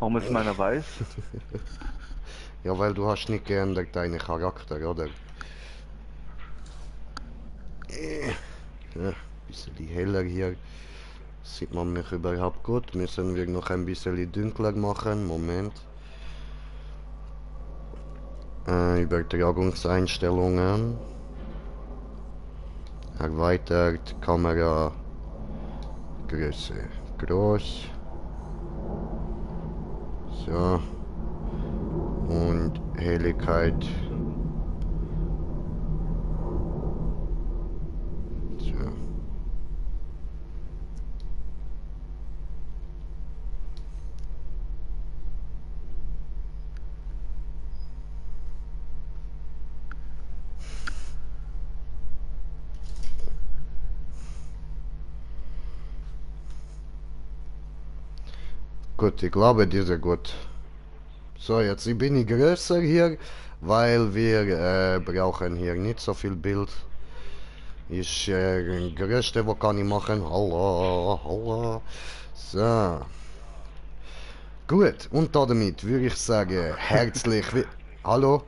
Warum ist meiner weiß? Ja, weil du hast nicht geändert deinen Charakter, oder? Ja, bisschen heller hier. Sieht man mich überhaupt gut? Müssen wir noch ein bisschen dunkler machen? Moment. Übertragungseinstellungen. Erweitert, Kamera, Größe, groß. So. Und Helligkeit. So. Gut, ich glaube, dieser gut. So, jetzt bin ich größer hier, weil wir brauchen hier nicht so viel Bild. Ist das Größte, was kann ich machen. Hallo, hallo. So. Gut, und damit würde ich sagen, herzlich Hallo?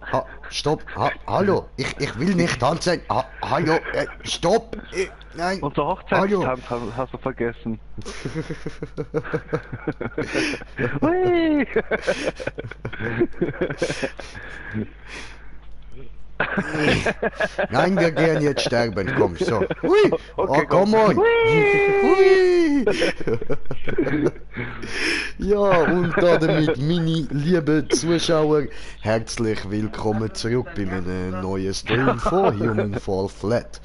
Stopp! Hallo! Ich will nicht tanzen! Hallo! Stopp! Nein! Unser Hallo! Hochzeitstanz hast du vergessen. Hui! Nein, wir gehen jetzt sterben, komm, so. Hui! Oh, Okay, komm. come on! Hui! Hui! Ja, und damit, meine lieben Zuschauer, herzlich willkommen zurück bei meinem neuen Stream von Human Fall Flat.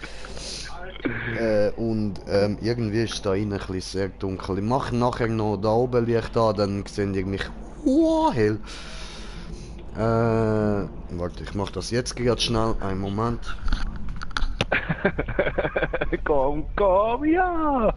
Irgendwie ist da innen ein bisschen sehr dunkel. Ich mache nachher noch da oben Licht an, dann seht ihr mich hell. Warte, ich mache das jetzt gerade schnell. Einen Moment. Komm, komm, ja!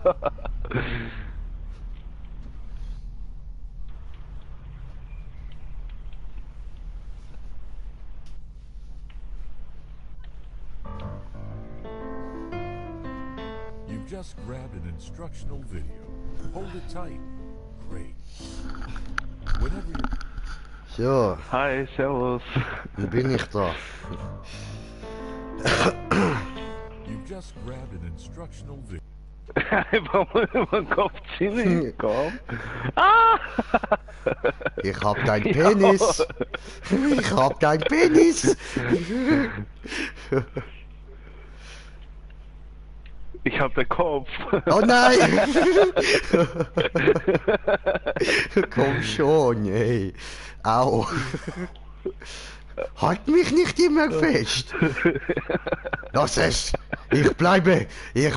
You've just grabbed an instructional video. Hold it tight. Great. Whenever you're... So, Hi, servus. dann bin ich da. You've just grabbed an instructional video. Einfach mal über den Kopf ziehen, komm. Ah! Ich hab dein Penis. Ich hab dein Penis. Ich hab den Kopf. Oh nein. Komm schon, ey. Au. Halt mich nicht immer fest. Lass es. Ich bleibe hier.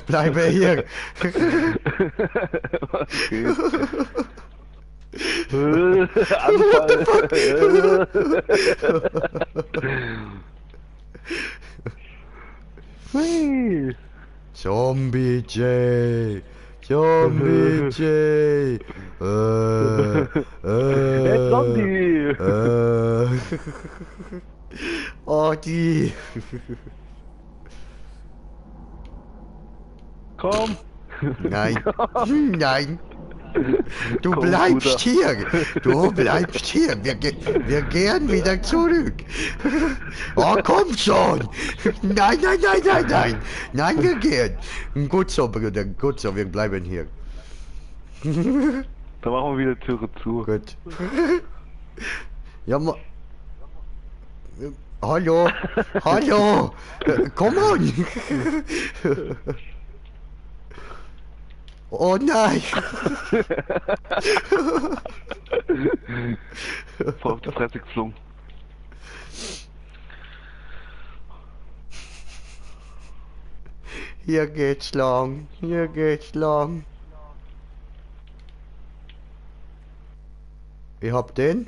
Anfall. Hui. Zombie J. Zombie J. Hey, Zombie. Oh, die. Komm. Nein. Nein. Du Komm, bleibst Bruder. hier. Du bleibst hier. Wir gehen wieder zurück. Oh, komm schon. Nein. Nein, wir gehen. Gut so, Bruder. Gut so, wir bleiben hier. Da machen wir wieder Türe zu. Gut. Ja, hallo. Hallo. Komm on. Oh nein! Voll auf die Fresse geflogen. Hier geht's lang, hier geht's lang. Ich hab den.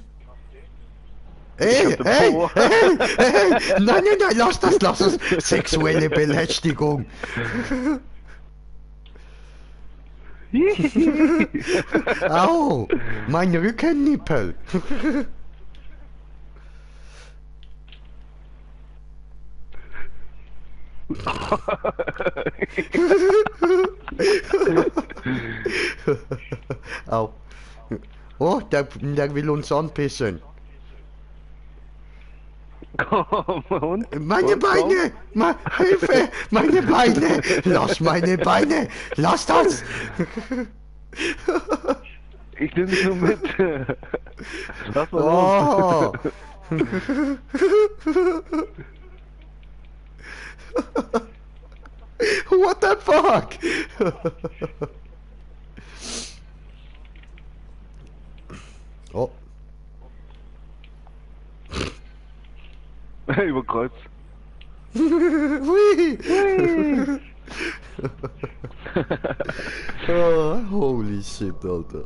Hey, hab den hey, Po. hey, nein, lass das. Sexuelle Belästigung. Au, mein Rückennippel. Au. Oh, der will uns anpissen. Komm, und? Meine Und, Beine! Hilfe! Meine Beine! Lass meine Beine! Lass das! Komm. Ich nehme dich nur mit. Lass mal Oh! los. What the fuck? Oh. Überkreuzt. Hui. Oh, holy shit, Alter.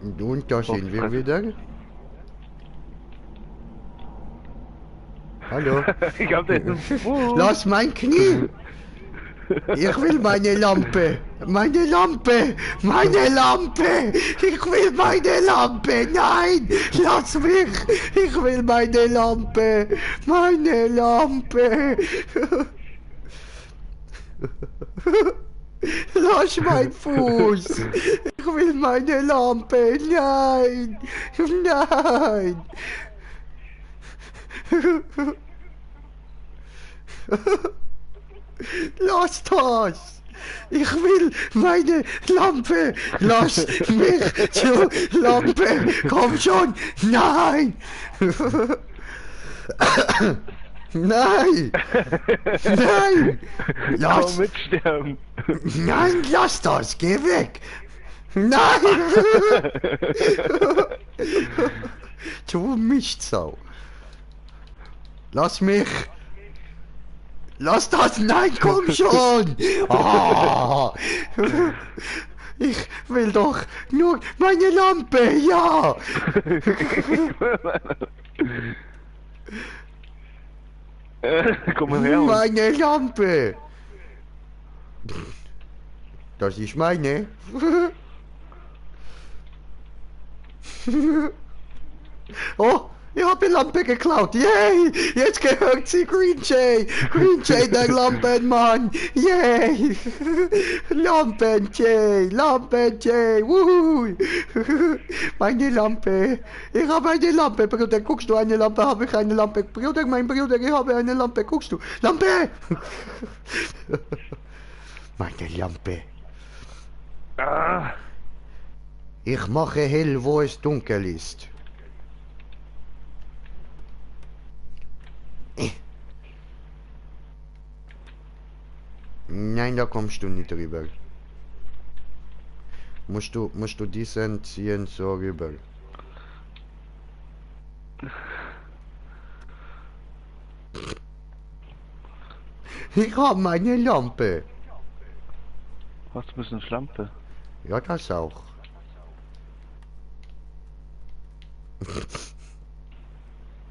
Und da sind wir wieder. Hallo. Ich hab den. Lass mein Knie! Ich will meine Lampe! Meine Lampe! Meine Lampe! Ich will meine Lampe! Nein! Lass mich! Ich will meine Lampe! Meine Lampe! Lass mein Fuß! Ich will meine Lampe! Nein! Nein! Lass das! Ich will meine Lampe! Lass mich zur Lampe! Komm schon! Nein! Nein! Nein! Komm, Lass! mitsterben. Nein, lass das! Geh weg! Nein! Du Mistsau! Lass mich! Lass das! Nein, komm schon! Ah, ich will doch nur meine Lampe! Ja! Komm mal her. Meine Lampe! Das ist meine. Oh, ich habe die Lampe geklaut. Yay! Jetzt gehört sie Green Jay. Green Jay, der Lampenmann. Yay! Lampen Jay, Lampen Jay. Wuhu! Meine Lampe. Ich habe eine Lampe, Bruder. Guckst du eine Lampe? Habe ich eine Lampe? Bruder, mein Bruder, ich habe eine Lampe. Guckst du? Lampe! Meine Lampe. Ah, Ich mache hell, wo es dunkel ist. Nein, da kommst du nicht rüber. Musst du diesen ziehen so rüber. Ich habe meine Lampe. hast du ein bisschen Schlampe? Ja, das auch.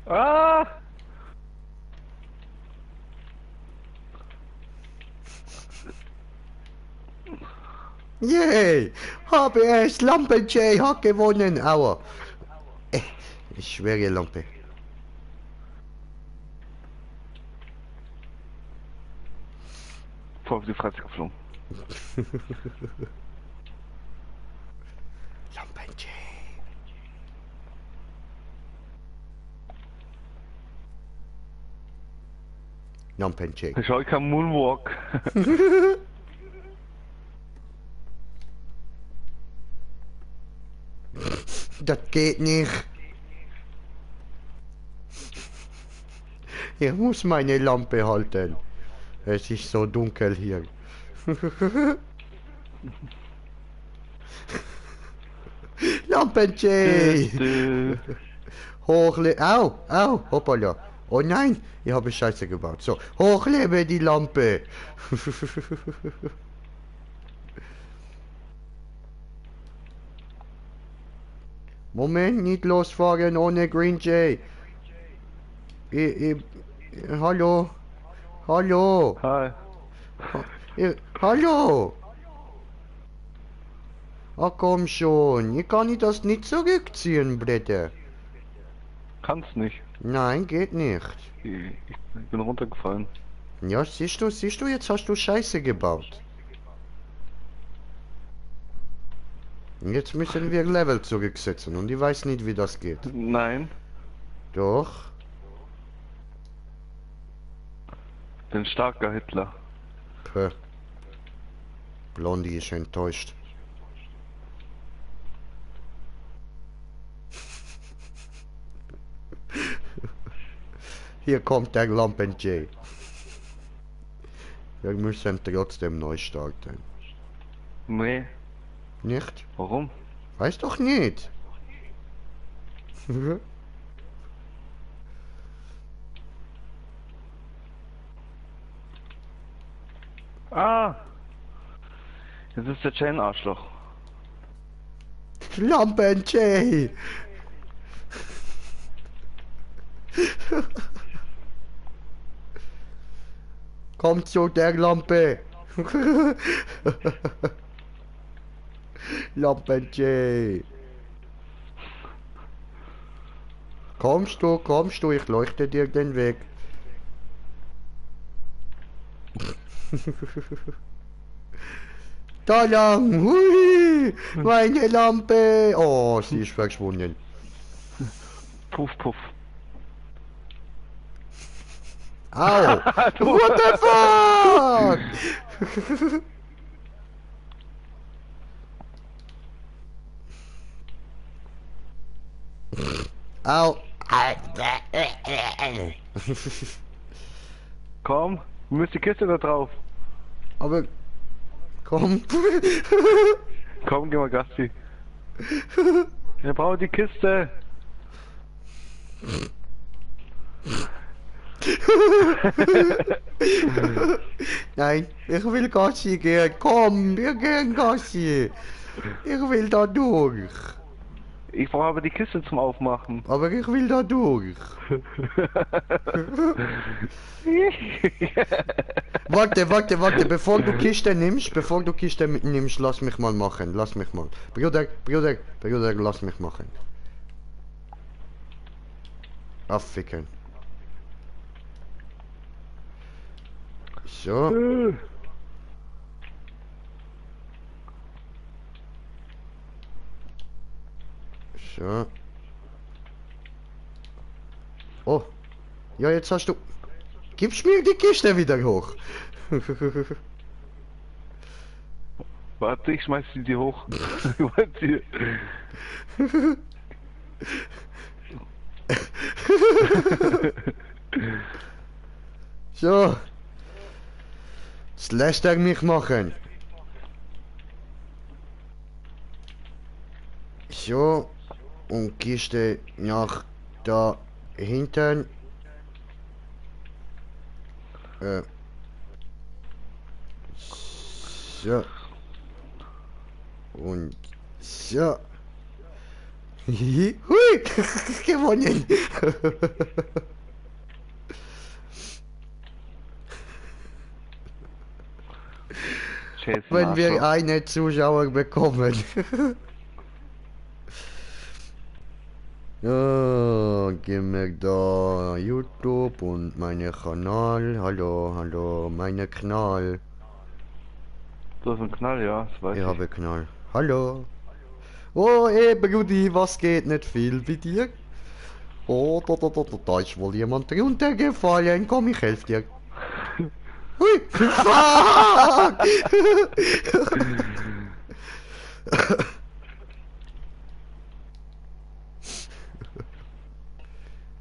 Ah! Yay! Habe es! Lampe Jay hat gewonnen! Aua! Schwere Lampe. Voll auf die Fresse geflogen. Lampe Jay. Lampe Jay. Schau, ich kann Moonwalk. Das geht nicht. Ich muss meine Lampe halten. Es ist so dunkel hier. Lampen Jay! Hochle... Au! Au! Hoppala! Oh nein! Ich habe Scheiße gebaut. So, hochlebe die Lampe! Moment, nicht losfahren ohne Green Jay. Hallo? Hallo? Hi. Hallo? Ah, komm schon. Ich kann das nicht zurückziehen, Blätter. Kannst nicht. Nein, geht nicht. Ich bin runtergefallen. Ja, siehst du, jetzt hast du Scheiße gebaut. Und jetzt müssen wir Level zurücksetzen und ich weiß nicht, wie das geht. Nein, Doch. bin starker Hitler. Puh. Blondie ist enttäuscht. Hier kommt der Lampen J. Wir müssen trotzdem neu starten. Nee, Nicht? warum? Weiß doch nicht. Ah! Jetzt ist der Chain Arschloch. Lampen J. Kommt zu der Lampe. Lampen J. Kommst du, ich leuchte dir den Weg. Da lang, hui, meine Lampe. Oh, sie ist verschwunden. Puff, puff. Au! What the fuck? Au! Komm, du müsst die Kiste da drauf. Aber komm. Komm, geh mal Gasti. Wir brauchen die Kiste. Nein, ich will Gassi gehen. Komm, wir gehen Gassi. Ich will da durch. Ich brauche aber die Kiste zum Aufmachen. Aber ich will da durch. Warte, bevor du Kiste nimmst, lass mich mal machen, lass mich mal. Bruder, lass mich machen. Afficken. So. So. Oh. Ja, jetzt hast du... Gibst mir die Kiste wieder hoch. Warte, ich schmeiß die hoch. Warte. So. Jetzt lässt er mich machen. So. Und Kiste nach da hinten. So. Und so. Hui! Gewonnen! Chase Wenn wir Arschloch. eine Zuschauer bekommen. Ja, gib mir da YouTube und meine Kanal. Hallo, meine Kanal. Du hast einen Knall, ja, das weiß Ich ich. habe Knall. Hallo. Oh, Brudi, was geht nicht viel bei dir? Oh, da ist wohl jemand runtergefallen. Komm, ich helfe dir. Hui! Fuck!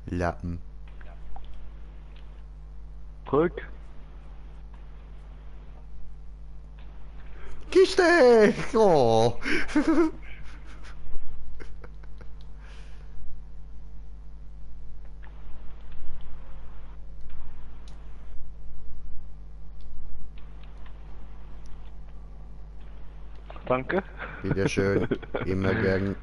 Lappen. Drück. Kiste! Oh. Danke. Wieder schön. Immer gern.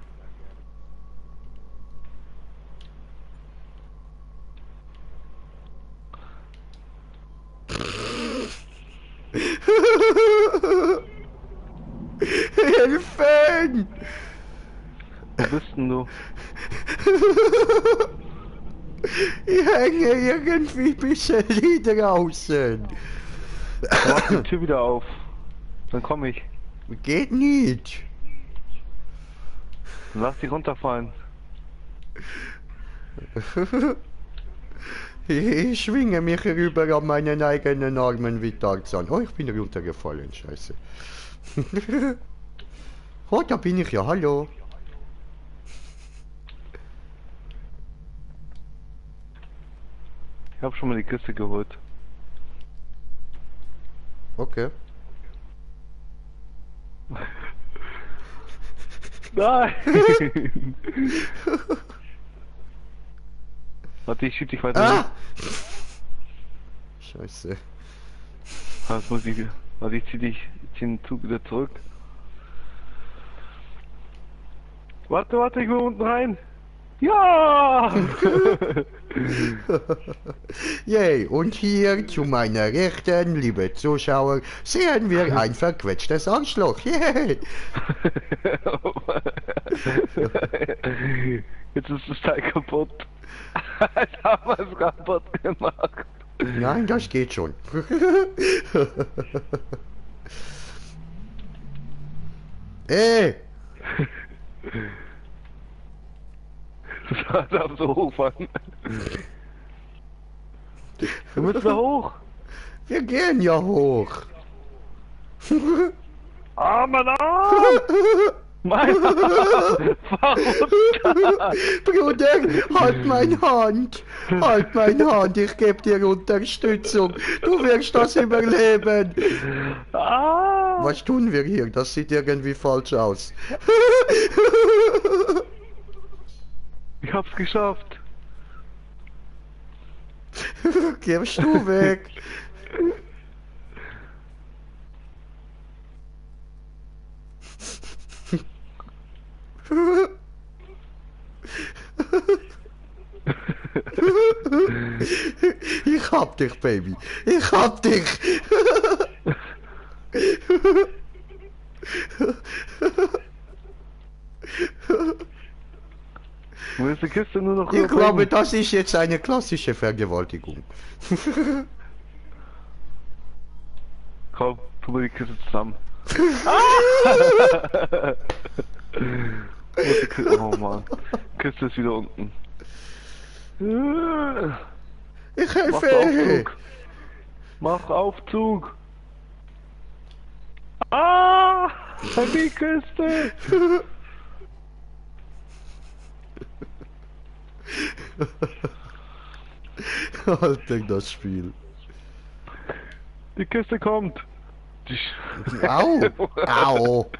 Hilfen! Wo bist denn du? Ich hänge irgendwie ein bisschen draußen. Mach die Tür wieder auf. Dann komme ich. Geht nicht. Lass die runterfallen. Ich schwinge mich rüber an meinen eigenen Armen wie Tarzan. Oh, ich bin runtergefallen, scheiße. Oh, da bin ich ja, hallo. Ich habe schon mal die Kiste geholt. Okay. Nein! Warte, ich schieb dich weiter. Ah! Scheiße. Das muss ich. Warte, ich zieh den Zug wieder zurück. Warte, ich will unten rein. Ja! Yay, und hier zu meiner Rechten, liebe Zuschauer, sehen wir ein verquetschtes Arschloch. Yay! Jetzt ist das Teil kaputt. Jetzt haben wir es kaputt gemacht. Nein, das geht schon. Ey! Das darf so hochfahren. Du müssen da hoch. Wir gehen ja hoch. Ah, mein Arm! Mein Arm! Fahr runter! Bruder, halt meine Hand. Halt meine Hand, ich gebe dir Unterstützung. Du wirst das überleben. Ah! Was tun wir hier? Das sieht irgendwie falsch aus. Ich hab's geschafft. Gehst du weg? Ich hab dich, Baby. Ich hab dich. Du willst die Kiste nur noch Ich rüberbringen? glaube, das ist jetzt eine klassische Vergewaltigung. Komm, tu mal die Kiste zusammen. Oh Mann. Kiste ist wieder unten. Ich Mach helfe. Aufzug. Mach Aufzug. Ah! Die Kiste! Alter, das Spiel. Die Kiste kommt. Au! Au!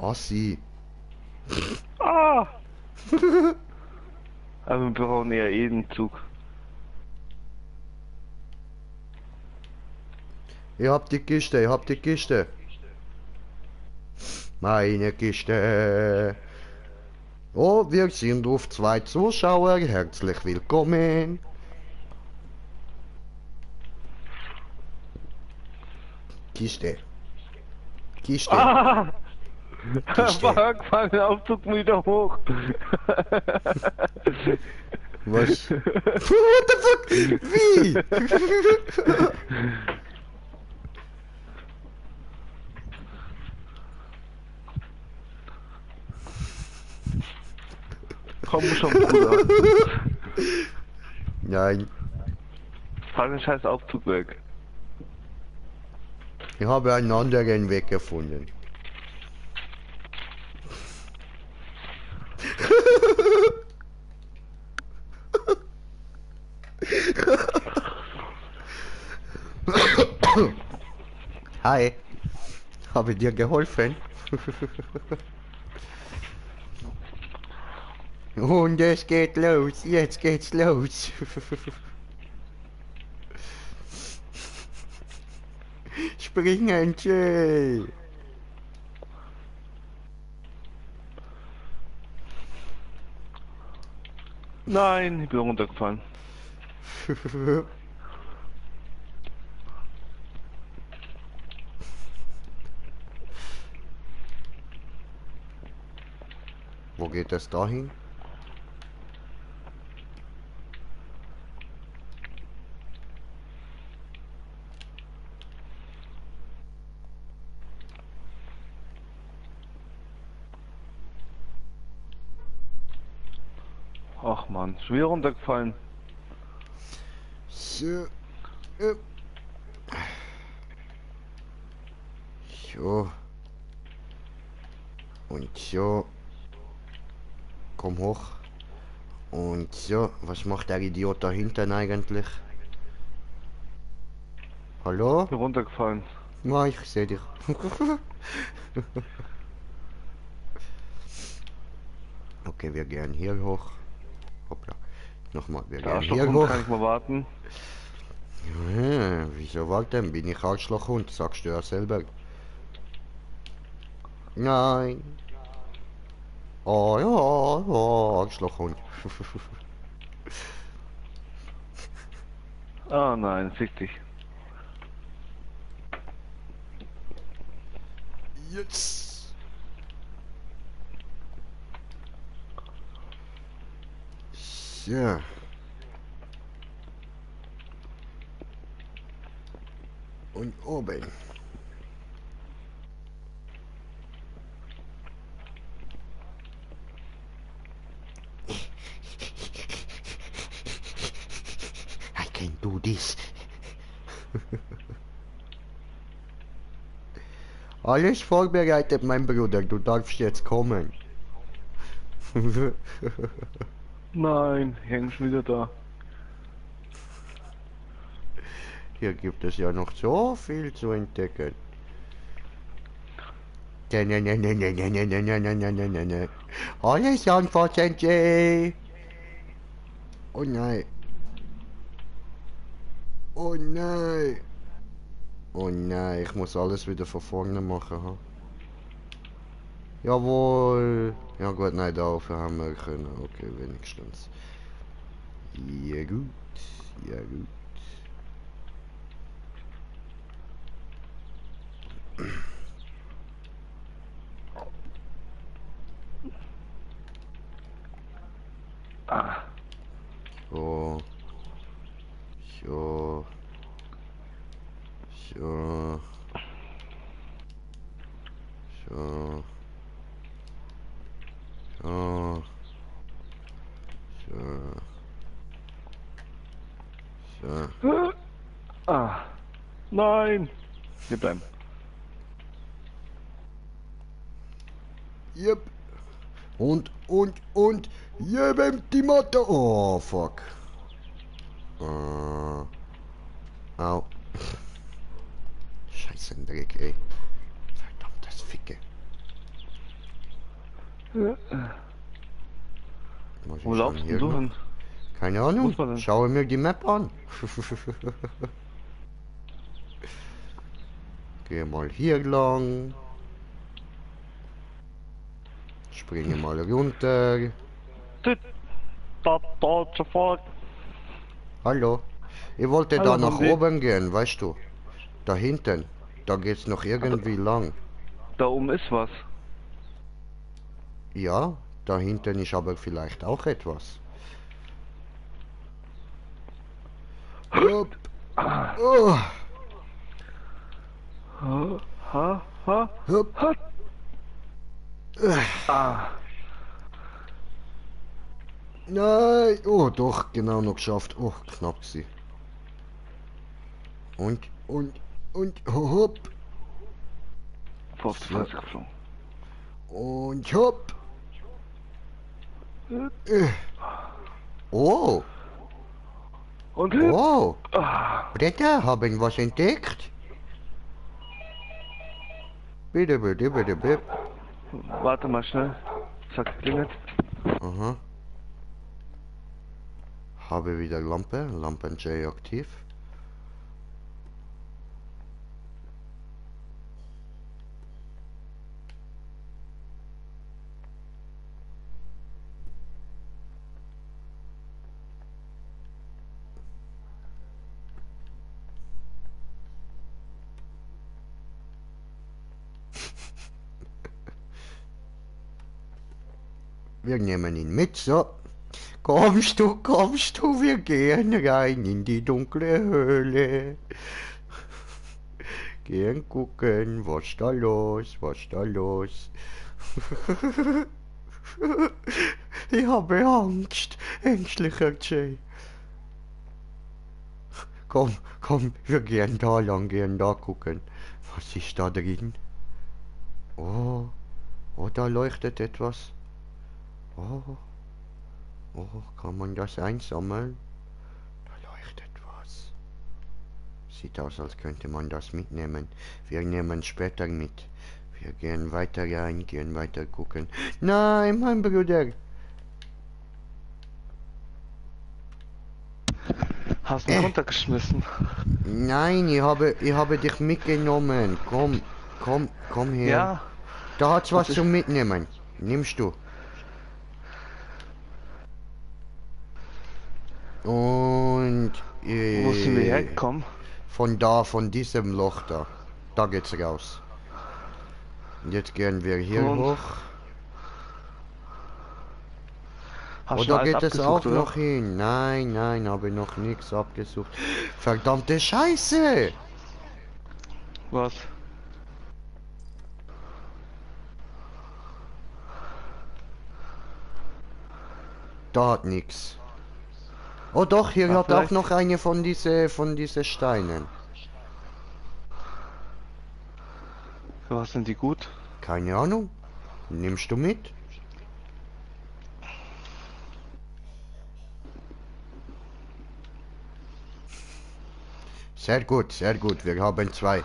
Ossi. Ah! Also wir brauchen eher jeden Zug. Ich hab die Kiste, ich hab die Kiste. Meine Kiste. Oh, wir sind auf 2 Zuschauer. Herzlich willkommen. Kiste. Kiste. Ah! Kiste. Fuck, fahr den Aufzug wieder hoch. Was? What the fuck? Wie? Komm schon, Bruder. Nein, Fahr den scheiß Aufzug weg. ich habe einen anderen Weg gefunden. Hi, habe dir geholfen? Und es geht los, jetzt geht's los. Springen, Jay. Nein, ich bin runtergefallen. Wo geht es dahin? Ach man, schon wieder runtergefallen. So. So. Und so. Komm hoch. Und so. Was macht der Idiot da hinten eigentlich? Hallo? Hier runtergefallen. Ja, ich sehe dich. Okay, wir gehen hier hoch. Hoppla. Nochmal, wir Der gehen hier Arschlochhund hoch. kann ich mal warten. Ja, wieso wollt denn? Bin ich Arschlochhund? Sagst du ja selber. Nein. Oh ja, oh, Arschlochhund. Ah nein, fick dich. Jetzt. So. Und oben. I can do this. Alles vorbereitet, mein Bruder. Du darfst jetzt kommen. Nein, ich häng schon wieder da. Hier gibt es ja noch so viel zu entdecken. Ne, ne, ne, ne, ne, ne, ne, ne, ne, ne, ne, ne, ne, ne. Alles anfassen, Jay. Oh nein. Oh nein. Oh nein, ich muss alles wieder von vorne machen. Ha? Jawohl. Ja gut, nein, da haben wir können. Okay, wenigstens. Ja gut. Ja gut. Ah, So. So. So. So. So. So. So. ah, nein. Wir bleiben. Yep. Und. Jedem die Matte. Oh, fuck. Au. Scheiße, Dreck, ey. Verdammtes Ficke. Muss ich Wo schon laufst hier du noch? hin? Keine Ahnung. Muss man denn? Schaue mir die Map an. Gehe mal hier lang. Springe mal runter. Da sofort. Hallo. Ich wollte Hallo, da nach Hundi. oben gehen, weißt du? Da hinten. Da geht's noch irgendwie lang. Da oben ist was. Ja, da hinten ist aber vielleicht auch etwas. Hopp. Oh. Ha, ha, ha, Hopp. ha. Ah, Nein. Oh, doch, genau noch geschafft. Oh, knapp sie. Und, hopp. auf die Fresse geflogen. Und hopp. Oh, Und hüpf. oh. Ah, Bretter haben was entdeckt. Bitte, bitte, bitte, bitte. warte mal schnell. Zack, klingelt. Aha. Habe wieder Lampe. Lampen J aktiv. Wir nehmen ihn mit, so. Kommst du, wir gehen rein in die dunkle Höhle. Gehen gucken, was da los, was da los. Ich habe Angst. Ängstlicher Jay. Komm, komm, wir gehen da lang, gehen da gucken. Was ist da drin? Oh, oh, da leuchtet etwas. Oh, oh, kann man das einsammeln? Da leuchtet was. Sieht aus, als könnte man das mitnehmen. Wir nehmen später mit. Wir gehen weiter rein, gehen weiter gucken. Nein, mein Bruder. Hast mich runtergeschmissen. Nein, ich habe dich mitgenommen. Komm, komm, komm her. Ja. Da hat's was Was zum ist- Mitnehmen. Nimmst du. Und Wo sind wir hergekommen? von da, von diesem Loch da. Da geht's raus. Und jetzt gehen wir hier Und- hoch. Hast Oh, du da alles geht es abgesucht, auch oder? noch hin. Nein, nein, habe noch nichts abgesucht. Verdammte Scheiße! Was? Da hat nichts. Oh doch, hier Ah, hat auch vielleicht- noch eine von diese Steinen. Für was sind die gut? Keine Ahnung. Nimmst du mit? Sehr gut, sehr gut. Wir haben zwei.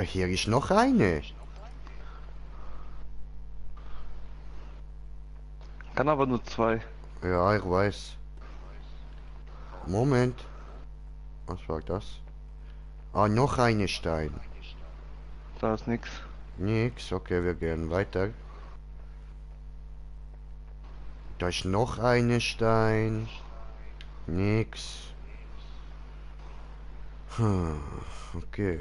Hier ist noch eine. Kann aber nur 2. Ja, ich weiß. Moment. Was war das? Ah, noch eine Stein. Da ist nix. Nix. Okay, wir gehen weiter. Da ist noch eine Stein. Nix. Okay.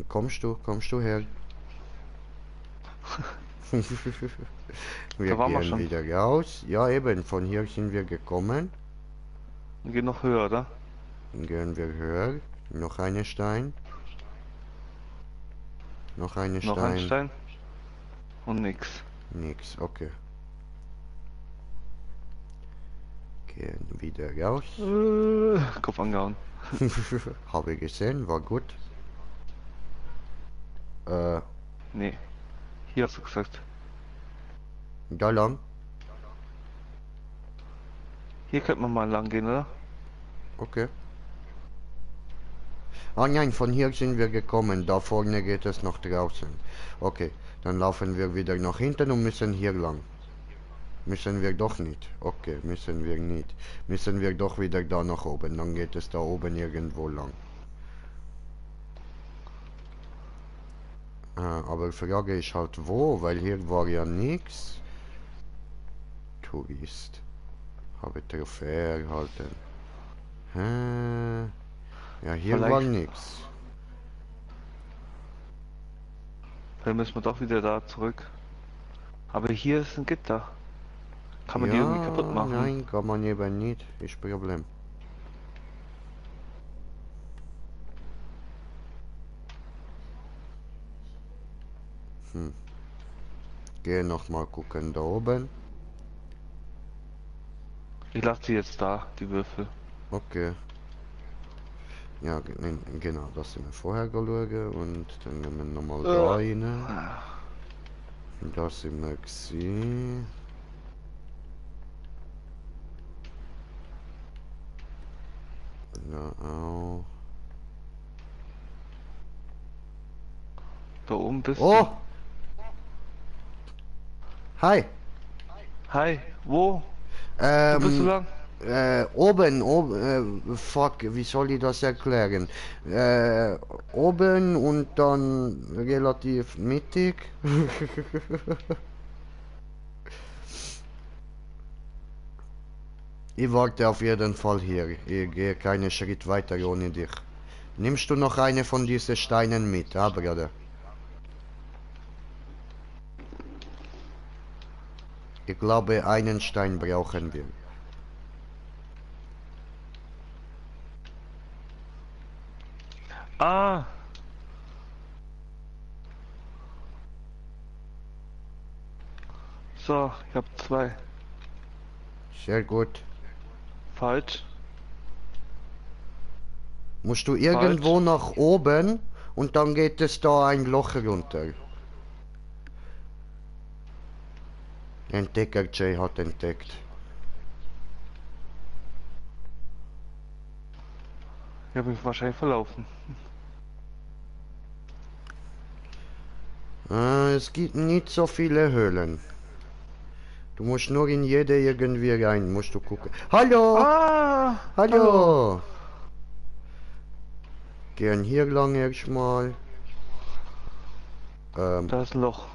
Kommst du her? Wir Da waren wir gehen schon. wieder raus. Ja, eben, von hier sind wir gekommen. Wir gehen noch höher, oder? Dann gehen wir höher. Noch eine Stein. Noch eine Noch ein Stein. Und nix. Nix, okay. Gehen wieder raus. Kopf angehauen. Habe ich gesehen, war gut. Nee. Hier hast du gesagt. Da lang. Hier könnte man mal lang gehen, oder? Okay. Ah nein, von hier sind wir gekommen. Da vorne geht es nach draußen. Okay, dann laufen wir wieder nach hinten und müssen hier lang. Müssen wir doch nicht. Okay, müssen wir nicht. Müssen wir doch wieder da nach oben. Dann geht es da oben irgendwo lang. Aber die Frage ist halt wo, weil hier war ja nichts. Tourist. Habe Trophäe erhalten. Ja, hier war Vielleicht- nichts. Dann müssen wir doch wieder da zurück. Aber hier ist ein Gitter. Kann man die irgendwie kaputt machen? Nein, kann man eben nicht. Ist Problem. Geh noch mal gucken da oben. Ich lasse die jetzt da, die Würfel. Okay. Ja, genau, das sind wir vorher geschaut und dann nehmen wir nochmal da rein. Das sind wir gesehen. Da auch. Da oben bist Oh! Hi! Hi, wo? Wo bist du lang? Fuck, wie soll ich das erklären? Oben und dann relativ mittig. Ich warte auf jeden Fall hier. Ich gehe keinen Schritt weiter ohne dich. Nimmst du noch eine von diesen Steinen mit, Bruder? Ich glaube, einen Stein brauchen wir. Ah! So, ich habe 2. Sehr gut. Falsch. Musst du irgendwo nach oben und dann geht es da ein Loch runter. Entdecker Jay hat entdeckt. Ich habe mich wahrscheinlich verlaufen. Es gibt nicht so viele Höhlen. Du musst nur in jede irgendwie rein, musst du gucken. Hallo! Ah! Hallo! Hallo! Gehen hier lang erstmal. Da ist ein Loch.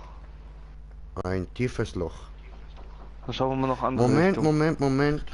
Ein tiefes Loch. Dann schauen wir mal noch andere Moment, Richtung. Moment, Moment.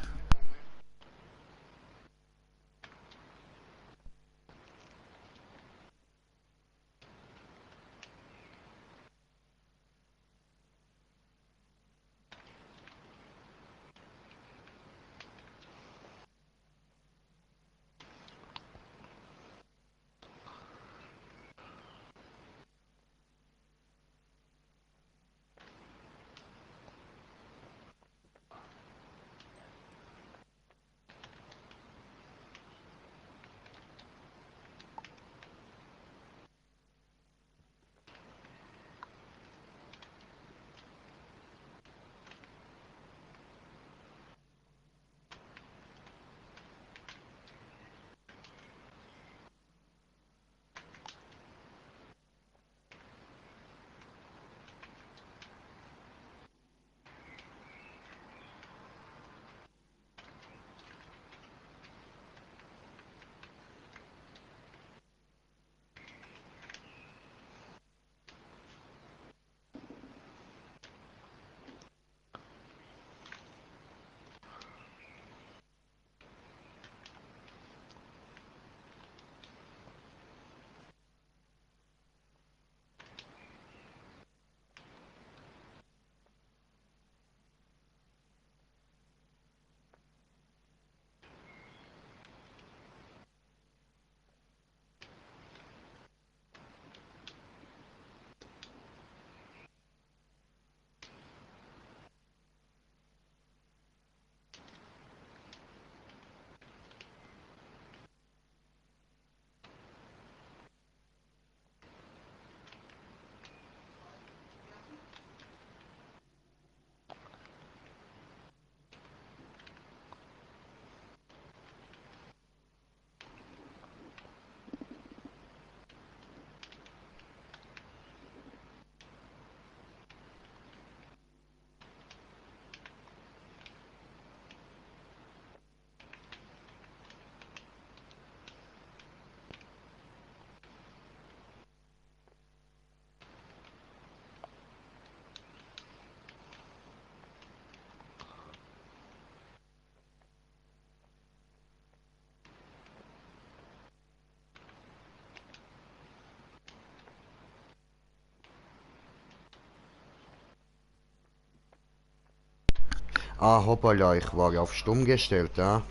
Ah, hoppala, ich war auf stumm gestellt, ja?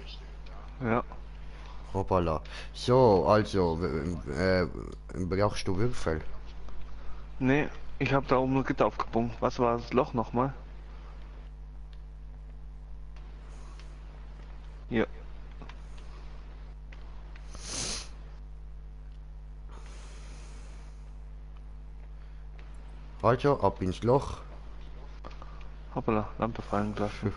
Ja. Hoppala. So, also, brauchst du Würfel? Nee, ich habe da oben nur Gitter aufgebogen. Was war das Loch nochmal? Ja. Also, ab ins Loch. Hoppala, Lampe fallen gelassen.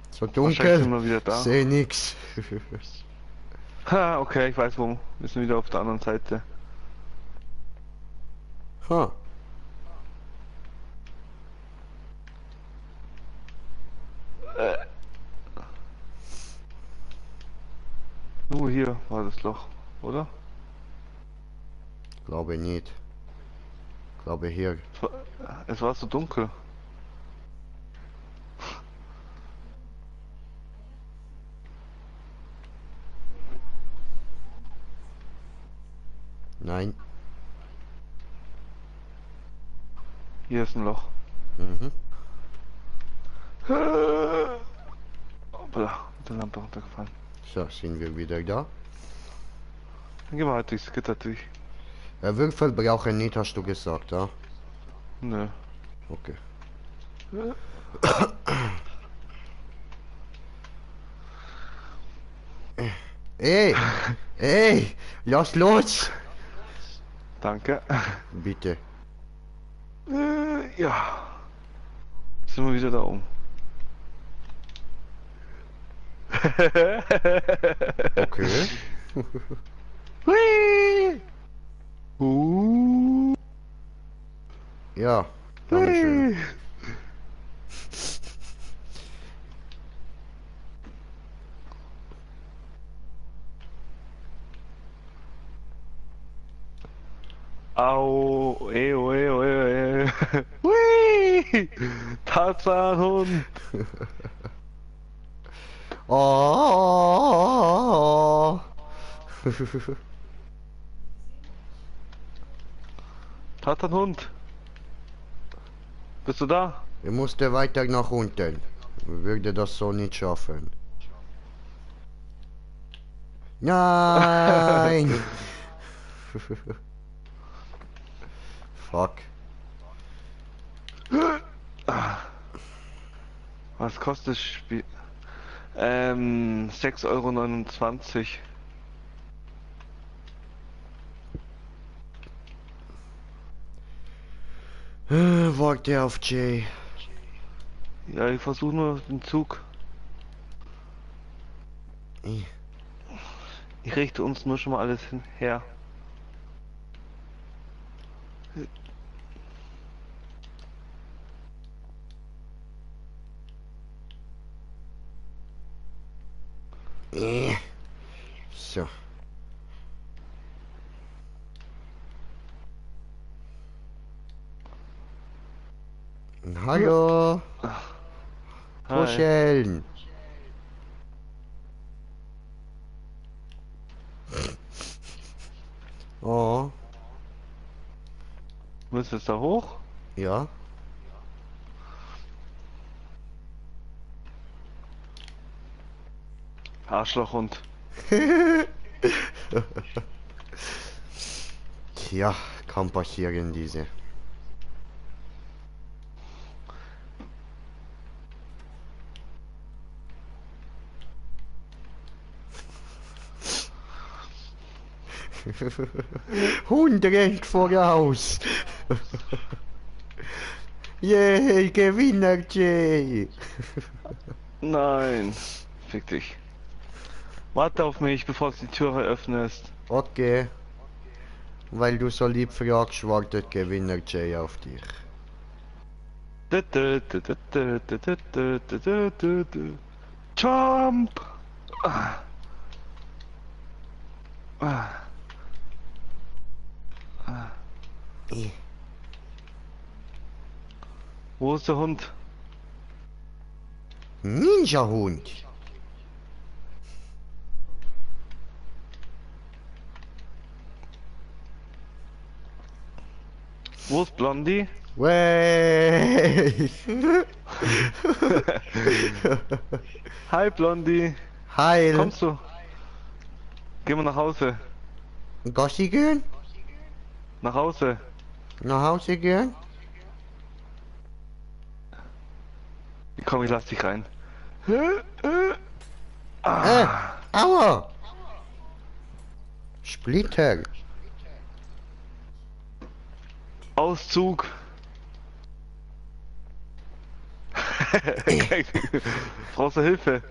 So Wahrscheinlich dunkel, sind wir wieder da. seh nix. Ha, okay, ich weiß wo. Wir sind wieder auf der anderen Seite. Ha, Nur hier war das Loch, oder? glaube nicht. Glaube hier. Es war so dunkel. Nein. Hier ist ein Loch. Mhm. Hoppala, mit der Lampe runtergefallen. So, sind wir wieder da. Dann gehen wir halt durchs Gitter durch. Würfel brauchen nicht, hast du gesagt, ja? Nö. Okay. Ey! Ey! Lass los! Danke. Bitte. Ja. Sind wir wieder da oben. Okay. Hui! Ja, Dankeschön. Hui! Au, Hui! Tarzanhund! Oh. Tarzanhund! Bist du da? Ich musste weiter nach unten. Würde das so nicht schaffen. Nein! Fuck. Was kostet das Spiel? 6,29 € Warte auf Jay. Ja, ich versuche nur den Zug. Ich- Ich richte uns nur schon mal alles hinher. So. Hallo. Hi. Kuscheln. Oh. Willst du jetzt da hoch? Ja. Arschlochhund. Tja, kann passieren diese. Hund rennt voraus. Yay, Gewinner Jay. Nein. Fick dich. Warte auf mich, bevor du die Türe öffnest. Okay. Weil du so lieb fragst, wartet Gewinner Jay auf dich. Jump! Wo ist der Hund? Ninja-Hund. Wo ist Blondie? Wey. Hi Blondie. Heil. Kommst du? Gehen wir nach Hause. Gassi gehen? Nach Hause. Nach Hause gehen? Komm, ich lass dich rein. Aua. Splitter. Auszug. Brauchst du Hilfe?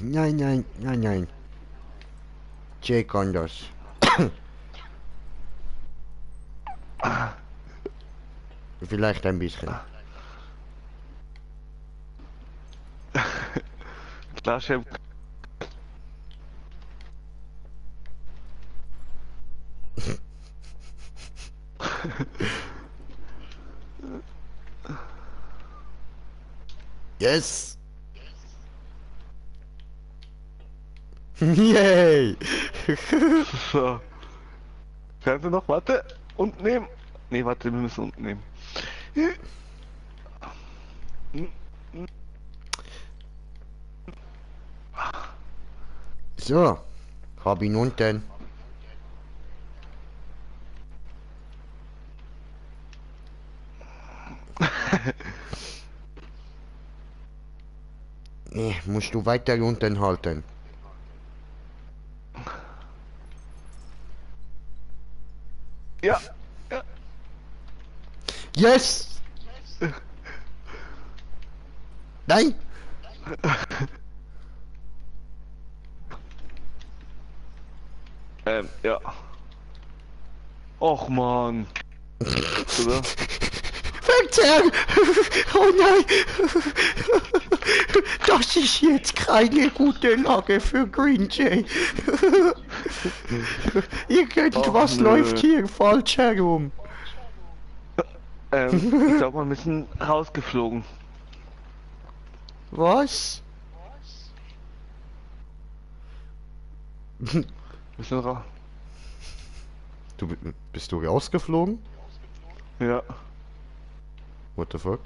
Nein, nein, nein, nein. Jay kann das. Vielleicht ein bisschen. Klar, Chef. Yes! Yay! So. Fernseher noch? Warte. Unten nehmen. Nee, warte, wir müssen unten nehmen. So, hab ihn unten. Nee, musst du weiter unten halten. Ja. Yes! Nein! Ja. Och man. Oder? Fernseher! Oh nein! Das ist jetzt keine gute Lage für Green Jay. Irgendwas Och, nö. läuft hier falsch herum. Ich glaube, wir sind rausgeflogen. Was? Wir sind raus. Bist du rausgeflogen? Ja. What the fuck?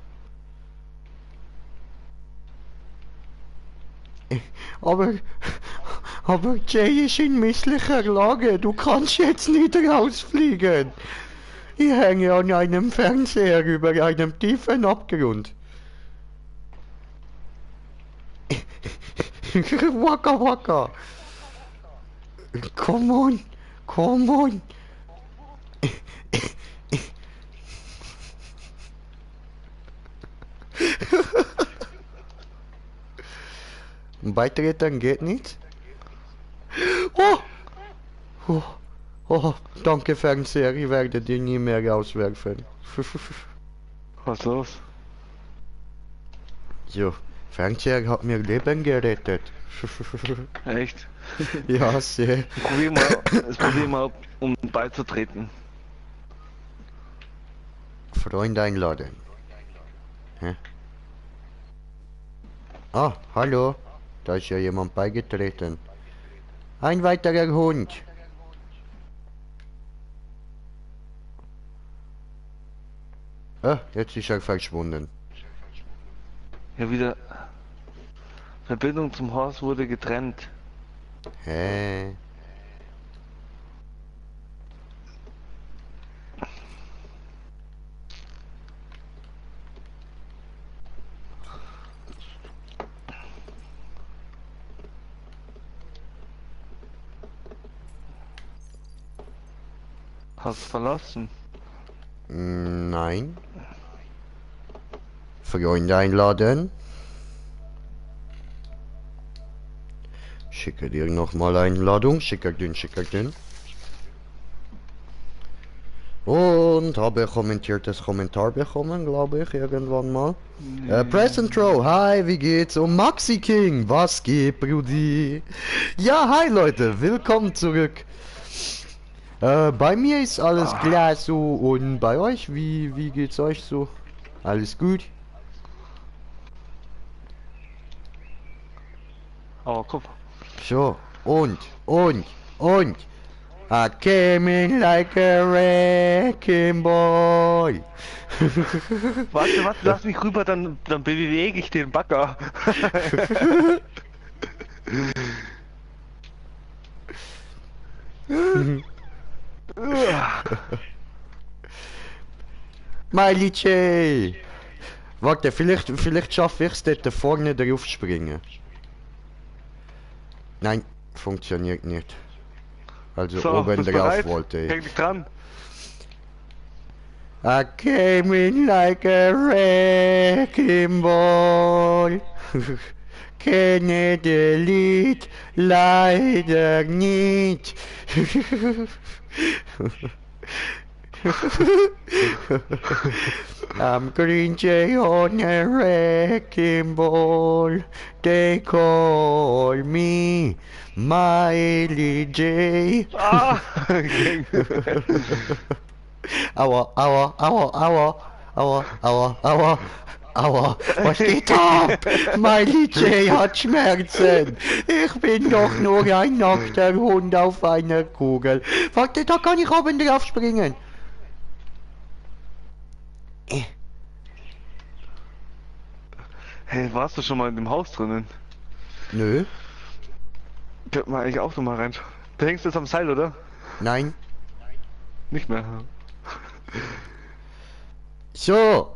Aber Jay ist in misslicher Lage. Du kannst jetzt nicht rausfliegen. Ich hänge an einem Fernseher über einem tiefen Abgrund. Waka waka. Come on. Come on. Beitreten geht nicht. Oh! Oh! Oh! Danke Fernseher, ich werde dich nie mehr rauswerfen. Was los? So, Fernseher hat mir Leben gerettet. Echt? Ja, sehr. Probier mal, um beizutreten. Freund einladen. Hä? Ah, hallo. Da ist ja jemand beigetreten. Ein weiterer Hund. Ah, jetzt ist er verschwunden. Ja, wieder. Verbindung zum Haus wurde getrennt. Hä? Hast verlassen. Nein. Freunde einladen. Schicke dir nochmal Einladung. Schicke den. Und habe kommentiertes Kommentar bekommen, glaube ich, irgendwann mal. Present Row, hi, wie geht's? Und Maxi King, was geht, Brudi? Ja, hi Leute, willkommen zurück. Bei mir ist alles klar so und bei euch, wie geht's euch so? Alles gut? Aber guck. So, und. I came in like a wrecking boy. Warte, lass mich rüber, dann bewege ich den Bagger. Miley J. Warte, vielleicht schaffe ich es dort vorne drauf springen. Nein, funktioniert nicht. Also So, oben bist drauf bereit? wollte ich. Häng dich dran. I came in like a wrecking ball. Kenne das Lied leider nicht. I'm Green Jay on a wrecking ball. They call me Miley J. Ah! Aua, was geht ab? Miley J hat Schmerzen. Ich bin doch nur ein nackter Hund auf einer Kugel. Warte, da kann ich oben drauf springen. Hey, warst du schon mal in dem Haus drinnen? Nö, Könnte man eigentlich auch noch mal rein. Du hängst jetzt am Seil, oder? nein. Nicht mehr. So,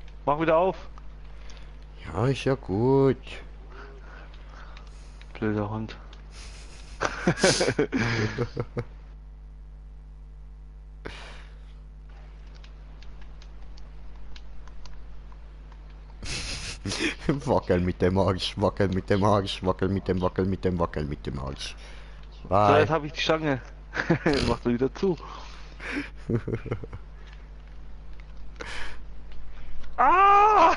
Mach wieder auf. Ja, ist ja gut. Blöder Hund. Wackel mit dem Arsch, wackel mit dem Arsch, wackel mit dem, wackel mit dem, wackel mit dem Arsch. So, Bye. jetzt habe ich die Stange. Mach sie wieder zu. Ah!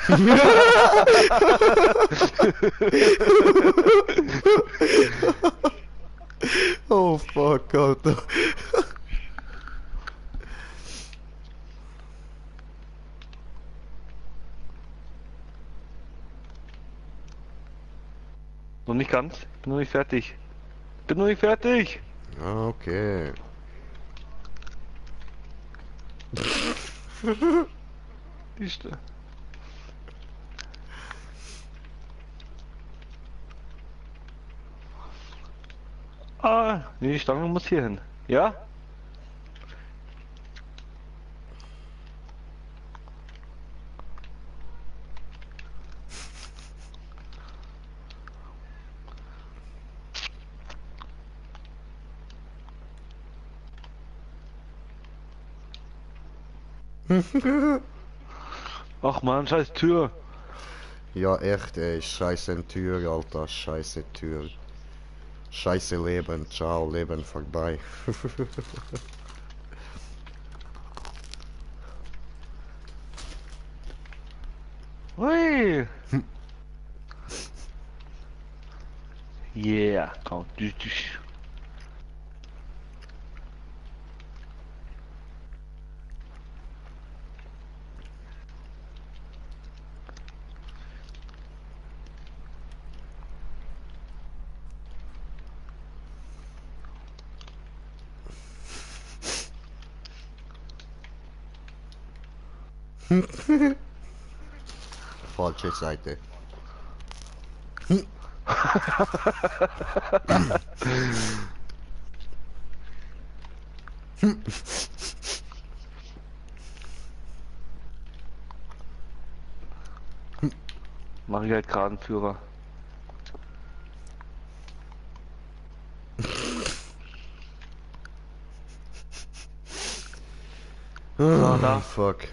Oh fuck, Alter. Noch nicht ganz. Bin noch nicht fertig. Bin noch nicht fertig. Okay. Die St nee, die Stange muss hier hin. Ja? Ach man, scheiß Tür. Ja, echt, ey. Scheiße Tür, Alter. Scheiße Tür. Scheiße Leben. Ciao, Leben vorbei. Hui. Yeah, komm. Falsche Seite. Mach ich halt gerade einen Führer. So, da. Fuck.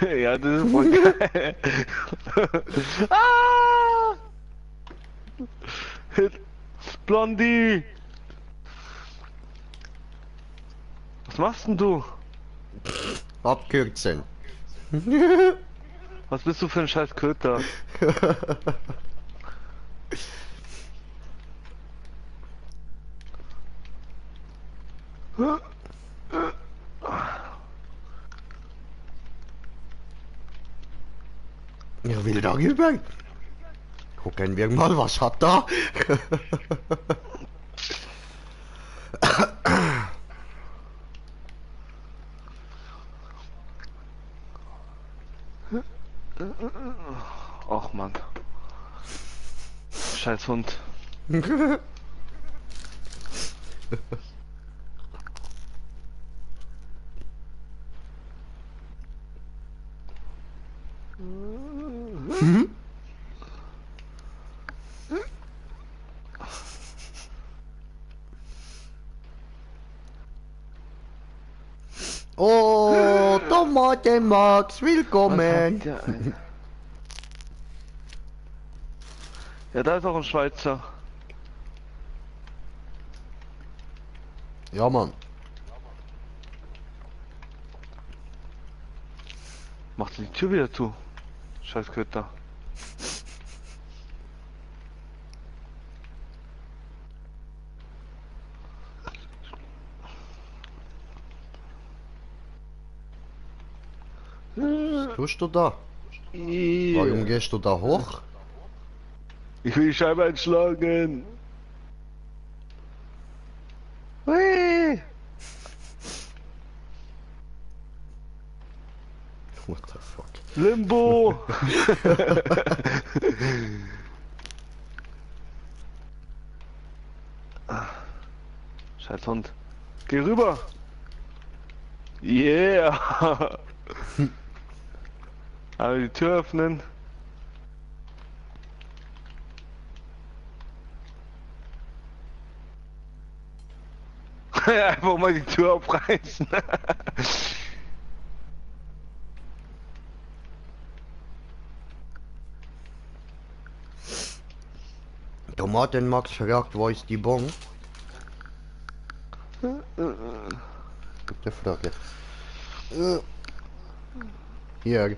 Ja, das ist voll geil. Ah! Blondie! Was machst denn du? Abkürzen. Was bist du für ein scheiß Köter? Ja, will da rüber. Gucken wir mal, was hat da? Och Mann. Scheiß Hund. Oh, Tomate Max, Was willkommen. hat der, Alter? Ja, da ist auch ein Schweizer. Ja, Mann. Macht die Tür wieder zu. Scheiß Köter. Was tust du da? Warum gehst du da hoch? Ich will die Scheibe einschlagen. Hui. What the fuck? Limbo! Scheiß Hund. Geh rüber! Yeah! Aber die Tür öffnen. Einfach mal die Tür aufreißen. Tomaten Max fragt, wo ist die Bon? Gute Frage. Hier.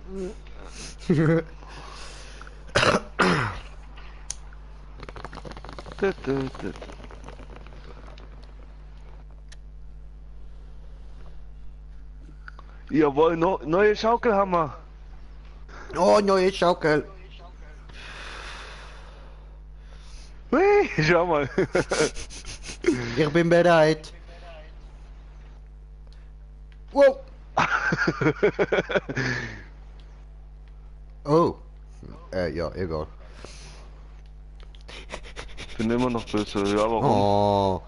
Jawohl, neue Schaukelhammer. Oh, neue Schaukel. Hey, schau mal. Ich bin bereit. Wow. Oh. Ja, egal. Ich bin immer noch böse, ja, warum? Oh.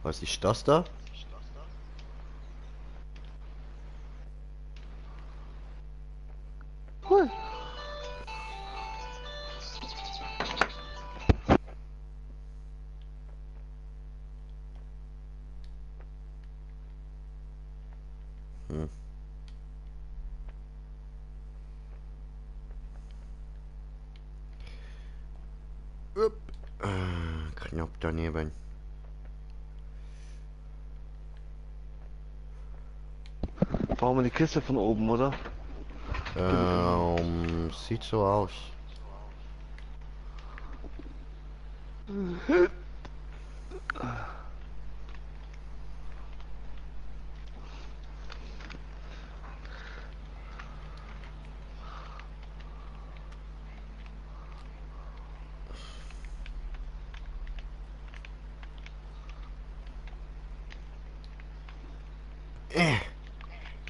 Was ist das da? Cool. Knapp daneben. Brauchen wir die Kiste von oben, oder? Sieht so aus.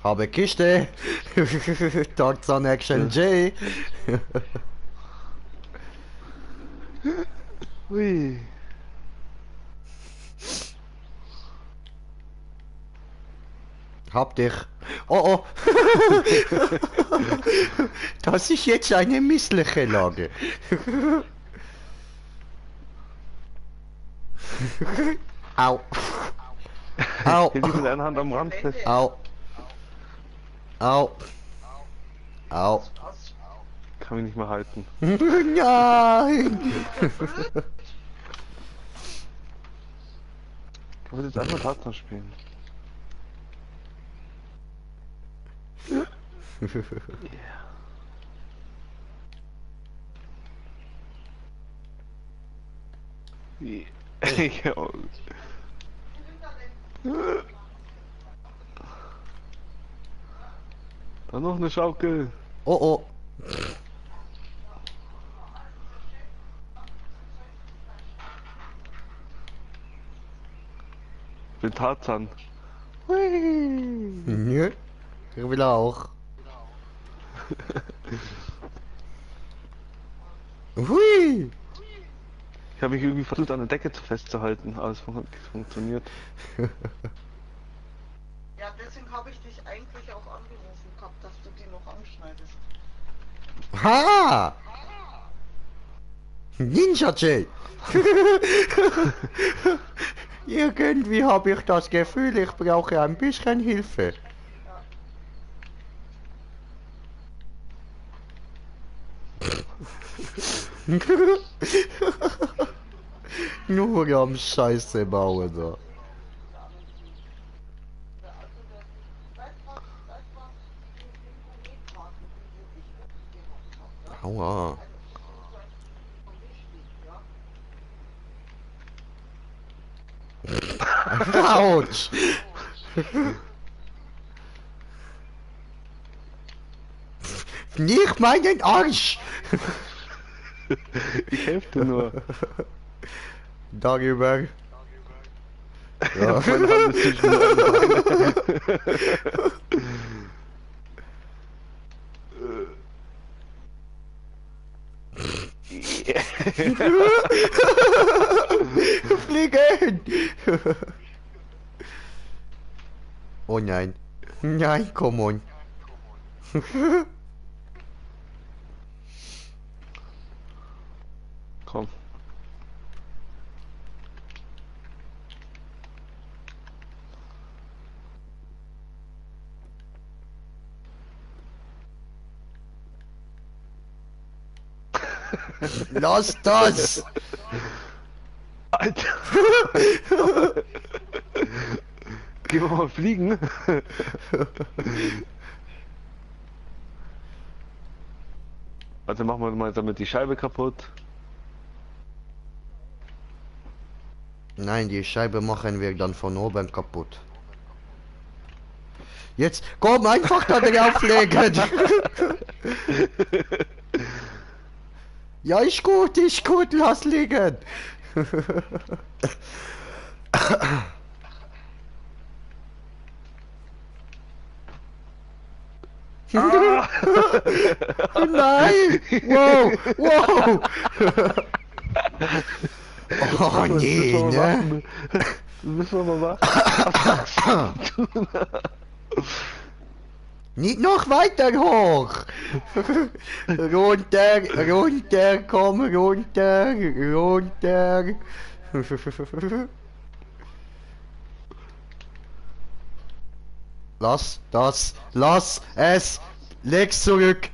Habe Kiste. Tarzan Action J. Hui. Hab dich. Oh oh. Das ist jetzt eine missliche Lage. Au. Au. Hier liegt mit einer Hand am Rand fest. Au. Au. Au. Kann mich nicht mehr halten. Nein. Ich wollte jetzt einfach Tarzan spielen. Yeah. Da noch eine Schaukel. Oh oh. Ich bin Tarzan. Hui. Nö. Ich will auch. Hui. Ich habe mich irgendwie versucht an der Decke festzuhalten, aber es funktioniert. Ja, deswegen habe ich dich eigentlich auch angerufen gehabt, dass du die noch anschneidest. Ha! Ninja J. Irgendwie habe ich das Gefühl, ich brauche ein bisschen Hilfe. Nur am Scheiße bauen da. Aua. Autsch. Nicht meinen Arsch. Ich helfe dir nur. Darüber. Ja. Meine Hand ist zwischen meinen Fliegen! Oh nein. Nein, komm on. Komm. Lass das! Alter! Gehen wir mal fliegen? Also machen wir mal damit die Scheibe kaputt. Nein, die Scheibe machen wir dann von oben kaputt. Jetzt, komm, einfach da drauflegen! Ja, ist gut, lass liegen! Nein! Wow! Wow! Oh nee, ne? Müssen wir mal machen. Nicht noch weiter hoch! Runter, runter, komm runter, runter! Lass das, lass es! Leg's zurück!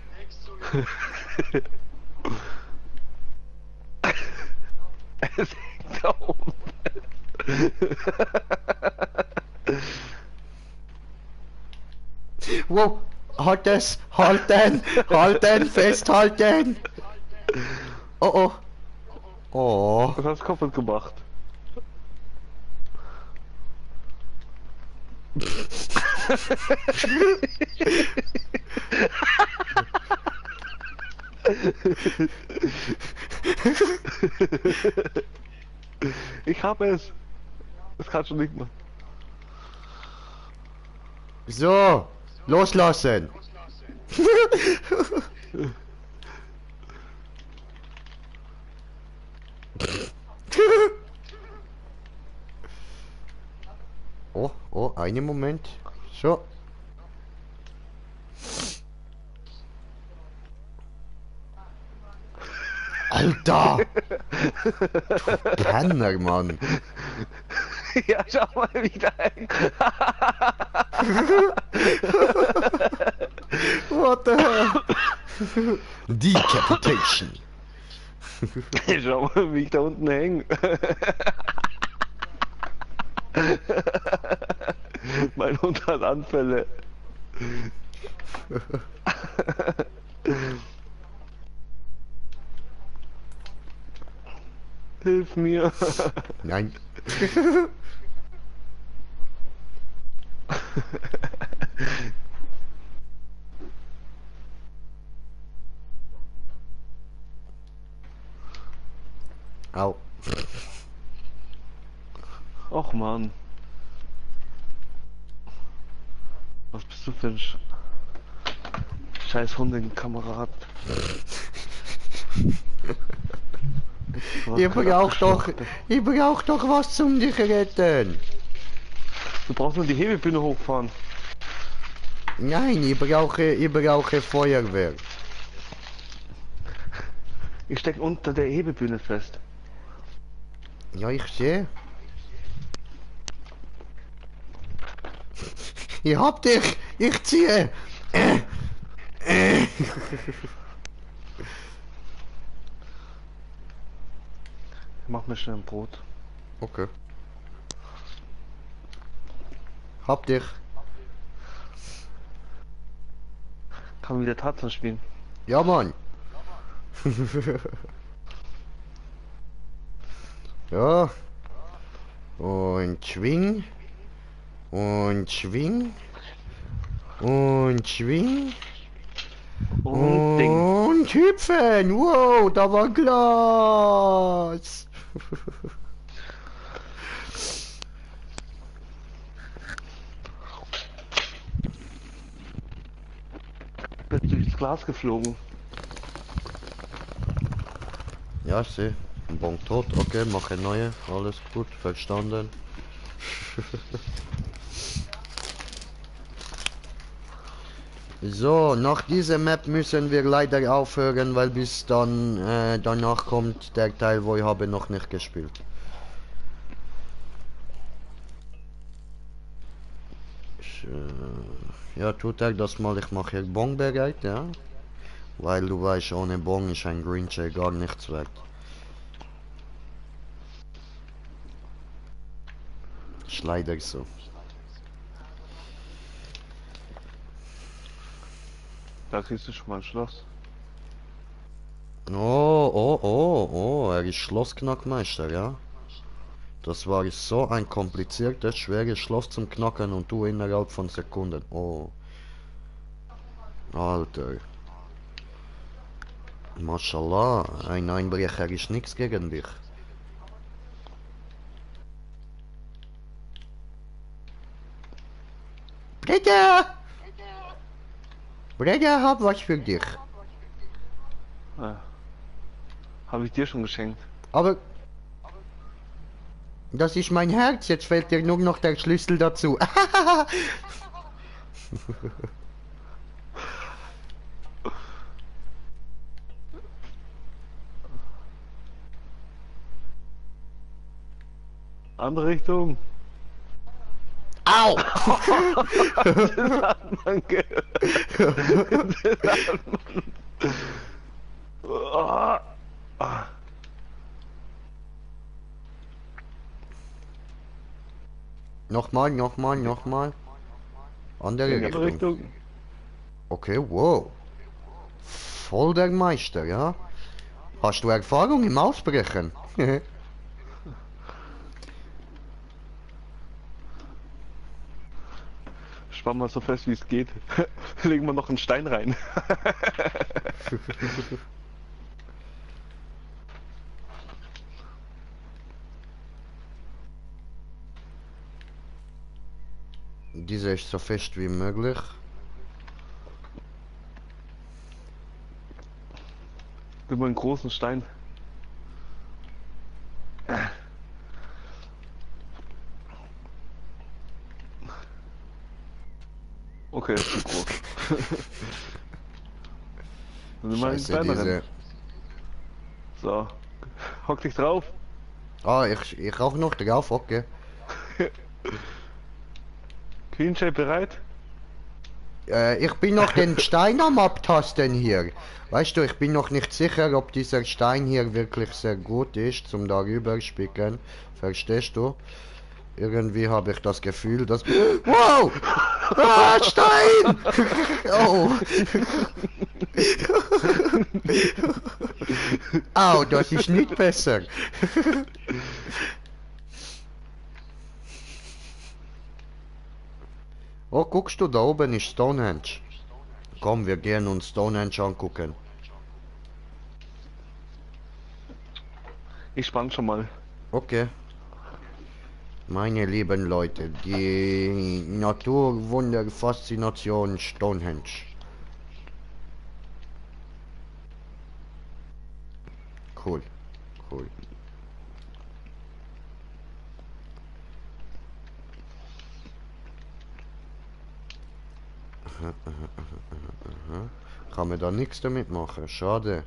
Es hängt da oben. Wow! Halt es! Halten! Halten! Festhalten! Oh oh! Oh! Was hast du kaputt gemacht? Ich habe es. Das kannst du nicht machen. So! Loslassen! Oh, oh, einen Moment. So. Alter! Du Penner, Mann! Ja, schau mal wieder hin. What the hell? Decapitation! Schau mal, wie ich da unten hänge. Mein Hund hat Anfälle. Hilf mir. Nein. Au. Och Mann. Was bist du für ein scheiß Hundenkamerad? Ich brauch doch was zum dich retten. Du brauchst nur die Hebebühne hochfahren. Nein, ich brauche Feuerwehr. Ich steck unter der Hebebühne fest. Ja, ich sehe. Ich hab dich! Ich ziehe! Mach mir schnell ein Brot. Okay. Hab dich. Kann man wieder Tarzan spielen. Ja, Mann. Ja. Und schwing. Und schwing. Und schwing. Und Ding. Und hüpfen. Wow, da war Glas. Glas geflogen. Ja, ich sehe. Ein Bon tot, okay, mache neue. Alles gut, verstanden. So, nach dieser Map müssen wir leider aufhören, weil bis dann danach kommt der Teil, wo ich habe noch nicht gespielt. Ja, tut er das mal, ich mache hier Bon bereit, ja. Weil du weißt, ohne Bon ist ein Green Jay gar nichts wert. Ist leider so. Da kriegst du schon mal ein Schloss. Oh, er ist Schlossknackmeister, ja. Das war so ein kompliziertes, schweres Schloss zum Knacken und du innerhalb von Sekunden. Oh. Alter. Mashallah, ein Einbrecher ist nichts gegen dich. Breda! Breda, hab was für dich. Habe ich dir schon geschenkt. Aber... Das ist mein Herz, jetzt fällt dir nur noch der Schlüssel dazu. Andere Richtung. Au! Das hat man gehört. Das hat man. Ah. Nochmal. Andere In die andere Richtung. Richtung. Okay, wow. Voll der Meister, ja? Hast du Erfahrung im Ausbrechen? Spann mal so fest wie es geht. Legen wir noch einen Stein rein. Diese ist so fest wie möglich. Immer einen großen Stein. Okay, ist zu groß. Nimm mal einen Scheiße, kleineren. diese... So. Hock dich drauf. Ah, ich auch noch drauf, okay. Green Jay bereit? Ich bin noch den Stein am Abtasten hier. Weißt du, ich bin noch nicht sicher, ob dieser Stein hier wirklich sehr gut ist zum darüber spicken. Verstehst du? Irgendwie habe ich das Gefühl, dass... Wow! Ah, Stein! Oh! Au, das ist nicht besser. Oh, guckst du, da oben ist Stonehenge. Komm, wir gehen uns Stonehenge angucken. Ich spann schon mal. Okay. Meine lieben Leute, die Naturwunder-Faszination Stonehenge. Cool, cool. Kann man da nichts damit machen, schade.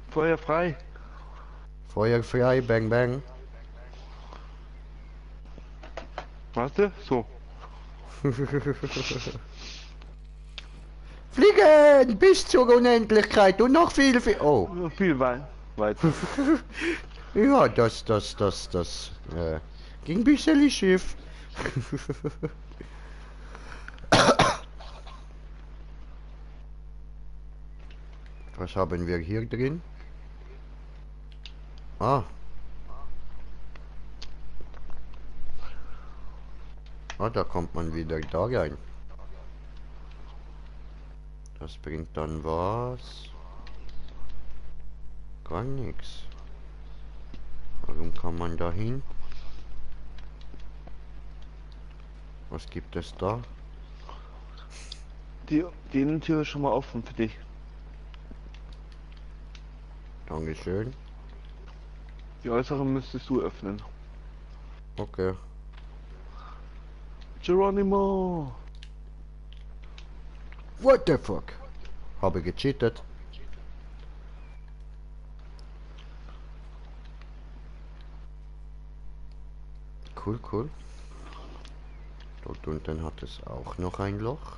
Feuer frei. Feuer frei, bang bang. Warte, so. Fliegen bis zur Unendlichkeit und noch viel. Oh. Viel weiter. Ja, das ging ein bisschen schief. Was haben wir hier drin? Ah. Ah, da kommt man wieder da rein. Das bringt dann was. Gar nichts. Warum kann man da hin? Was gibt es da? Die Innentür ist schon mal offen für dich. Dankeschön. Die äußere müsstest du öffnen. Okay. Geronimo! What the fuck? Habe gecheatet. Cool, cool. Dort unten hat es auch noch ein Loch.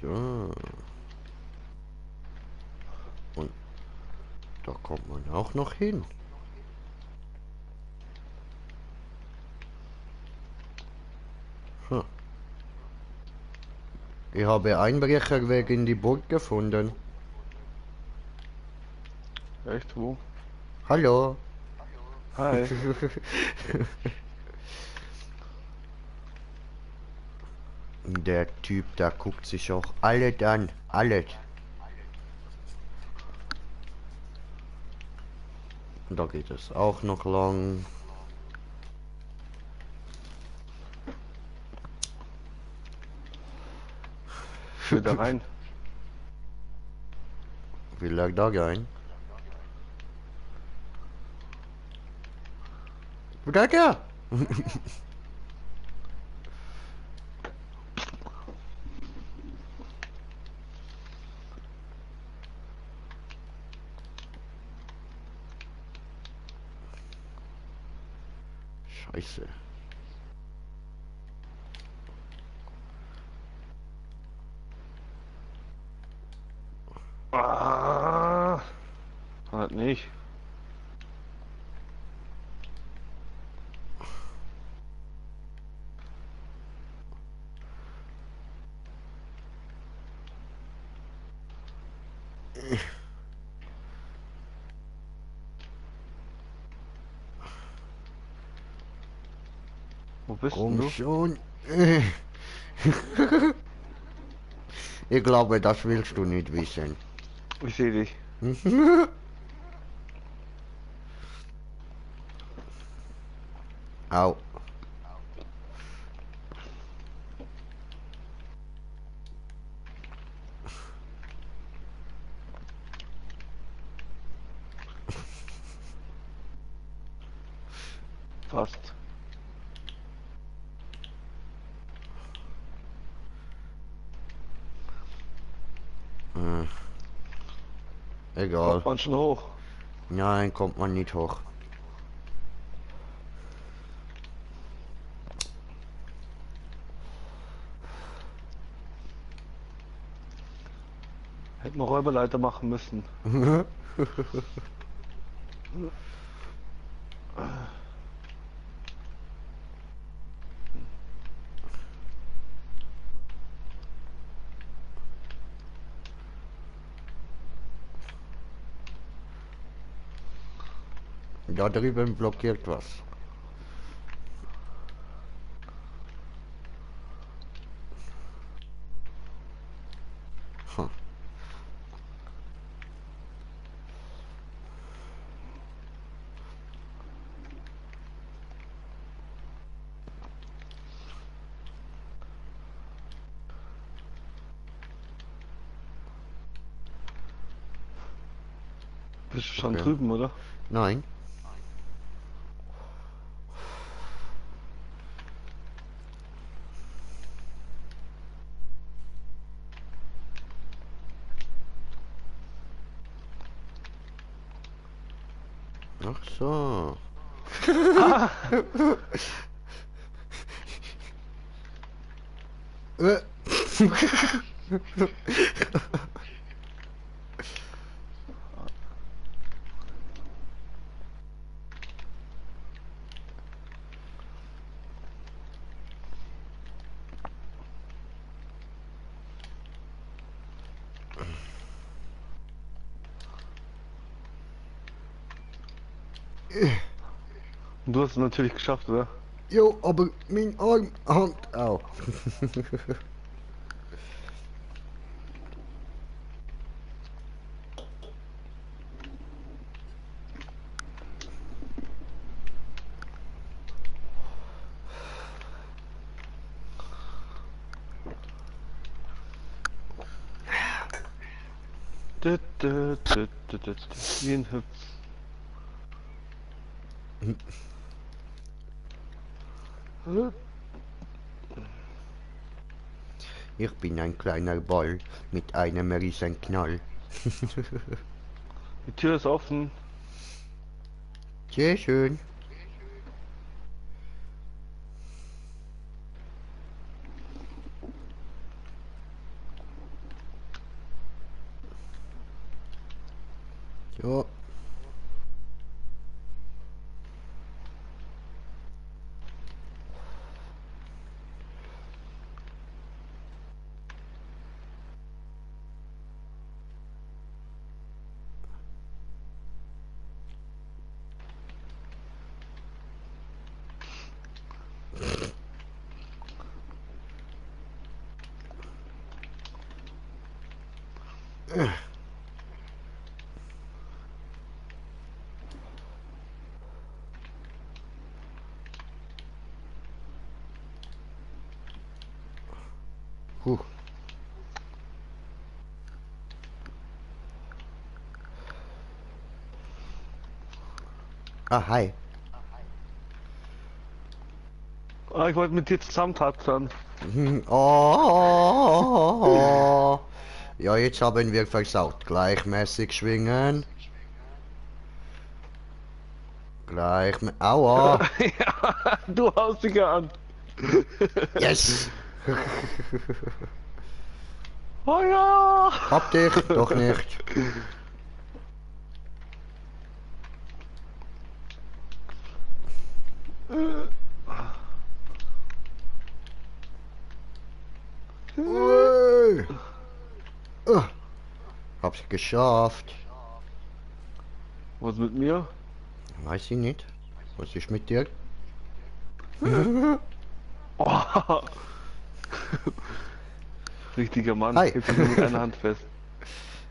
So. Und da kommt man auch noch hin. Hm. Ich habe Einbrecherweg in die Burg gefunden. Echt, wo? Hallo. Hi. Der Typ, da guckt sich auch alles an. Alles. Da geht es auch noch lang. Führ da rein. Will er da rein? Da! Scheiße. Ah, halt nicht. Wo bist denn Komm du? schon. Ich glaube, das willst du nicht wissen. Ich sehe dich. Au. Fast. Egal. Kommt man schon hoch. Nein, kommt man nicht hoch. Hätten wir Räuberleiter machen müssen. Da drüben blockiert was. Hm. Bist du schon Okay. drüben, oder? Nein. Ach so. Äh. Und du hast es natürlich geschafft, oder? Jo, aber mein Arm, Hand, au. Wie ein Hüpf. Ich bin ein kleiner Ball mit einem riesen Knall. Die Tür ist offen. Sehr schön. Ja. Huh. Ah, hi. Ah, ich wollte mit dir zusammen tanzen. Oh. Ja, jetzt haben wir versaut. Gleichmäßig schwingen. Aua. Ja, du haust dich an. Yes. Oh ja. Hab dich, doch nicht. Ui. Hab's geschafft. Was mit mir? Weiß ich nicht. Was ist mit dir? Oh. Richtiger Mann. Hi. Hält sich nur mit einer Hand fest.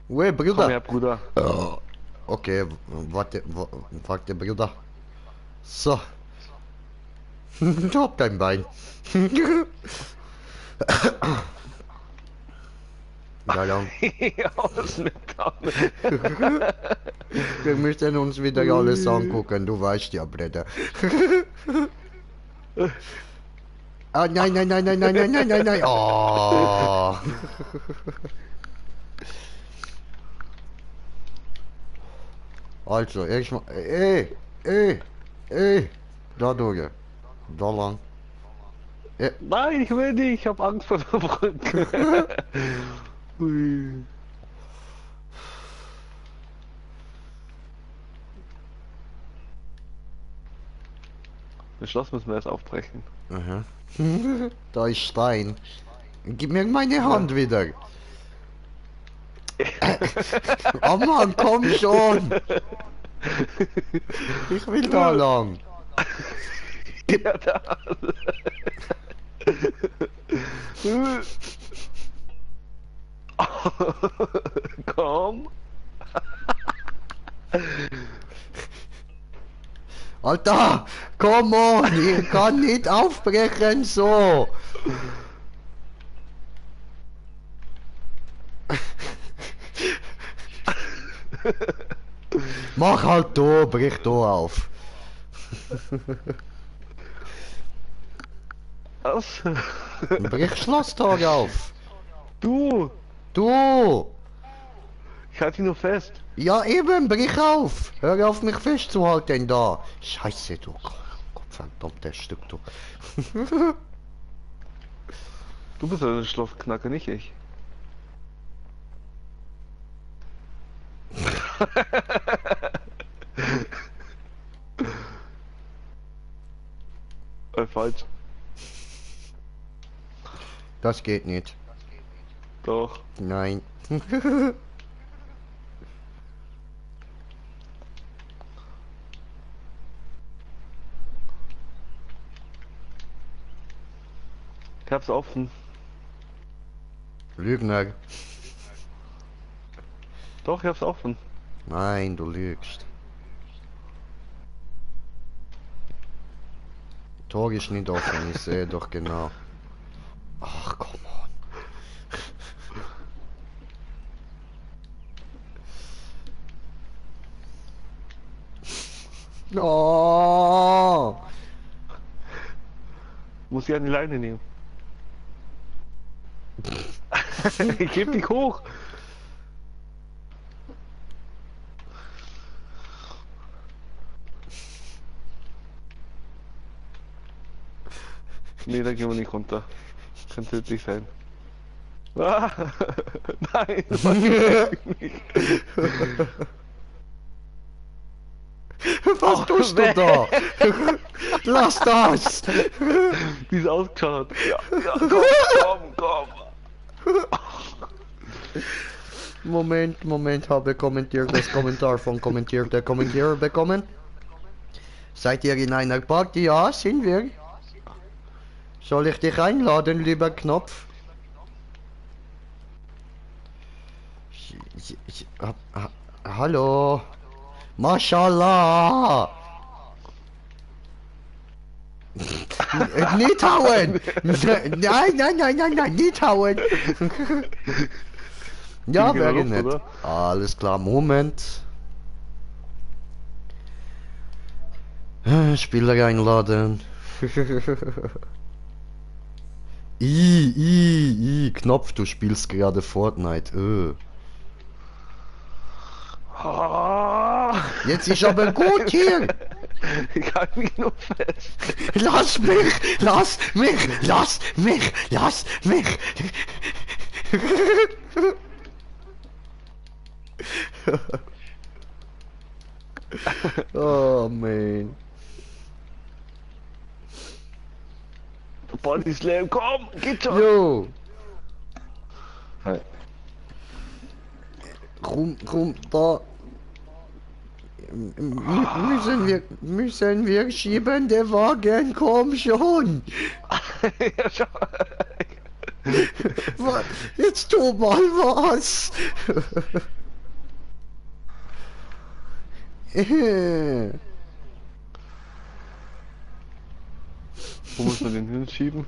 Ui, Komm Bruder. her, Bruder. Oh. Okay, warte, Bruder. So. Hab dein Bein. Ja, lang. Ja, was mit damit? Wir müssen uns wieder alles angucken, du weißt ja, Bruder. Ah, nein, nein, nein, nein, nein, nein, nein, nein, nein. Oh. Also, erstmal. Da durch. Da lang. Nein, ich will nicht. Ich hab Angst vor der Brücke. Ui. Das Schloss müssen wir erst aufbrechen. Aha. Da ist Stein. Gib mir meine Hand wieder. Oh Mann, komm schon. Ich will da lang. Ja, da. Komm. Alter, komm on, ihr kann nicht aufbrechen so. Mach halt da, brich da auf. Was? Brich Schlosstor auf. Du! Du! Ich halte ihn nur fest. Ja eben, brich auf. Hör auf mich festzuhalten da. Scheiße, du. Gottverdammtes Stück, du. Du bist ein Schlossknacker, nicht ich. Falsch. Das geht nicht. Doch. Nein. Ich hab's offen. Lügner. Doch, ich hab's offen. Nein, du lügst. Tor ist nicht offen, ich sehe doch genau. Ach, komm on. Oh! Muss ich an die Leine nehmen. Ich geb dich hoch. Nee, da gehen wir nicht runter. Kann tödlich sein. Ah, nein, das war nicht. Was tust du da? Lass das! Wie es ausgeschaut hat. Ja, komm. Moment, habe kommentiert das Kommentar von kommentierte Kommentierer bekommen. Seid ihr in einer Party? Ja, sind wir. Soll ich dich einladen, lieber Knopf? Hallo. Mashallah. Nicht hauen! Nein, nicht hauen! Ja, Kriegen wir wäre Luft, nett. oder? Alles klar, Moment. Spieler einladen. Knopf, du spielst gerade Fortnite. Ah. Jetzt ist aber gut hier. Ich halte mich nur fest. Lass mich. Oh man. Body Slam, komm, geht schon. Jo. Hi. Rum, da. Müssen wir schieben, der Wagen, komm schon. Ja, schau. Jetzt tu mal was. Wo muss man den hinschieben?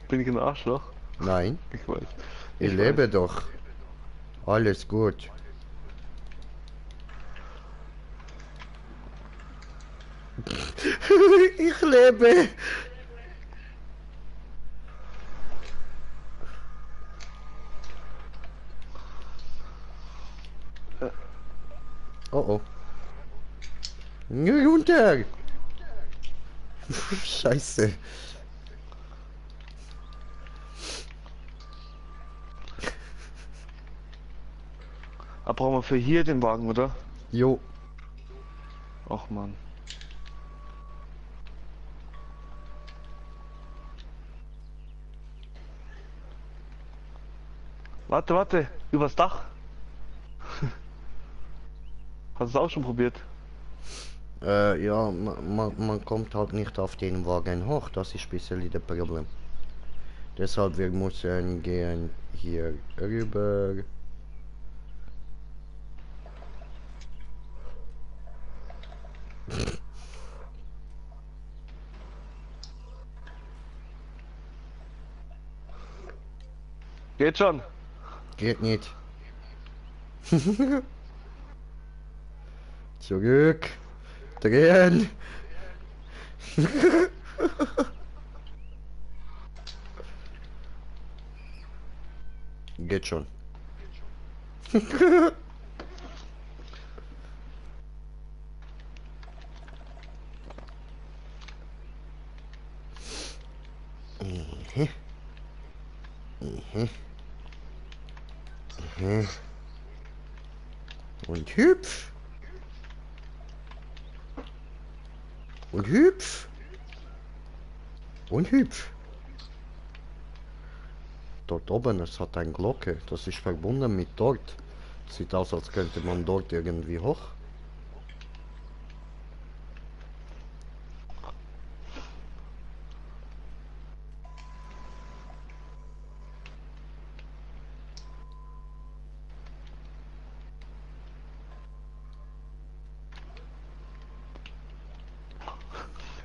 Bin ich ein Arschloch? Nein, Ich weiß. ich lebe doch. Alles gut. Ich lebe. Oh. Runter. Scheiße. Aber brauchen wir für hier den Wagen, oder? Jo. Ach man. Warte, übers Dach. Hast du es auch schon probiert? Ja, man kommt halt nicht auf den Wagen hoch, das ist ein bisschen das Problem. Deshalb wir müssen gehen hier rüber. Geht schon. Geht nicht. Zurück. Drehen. Geht schon. Und hüpf. Und hüpf. Und hüpf. Dort oben, es hat eine Glocke. Das ist verbunden mit dort. Sieht aus, als könnte man dort irgendwie hoch.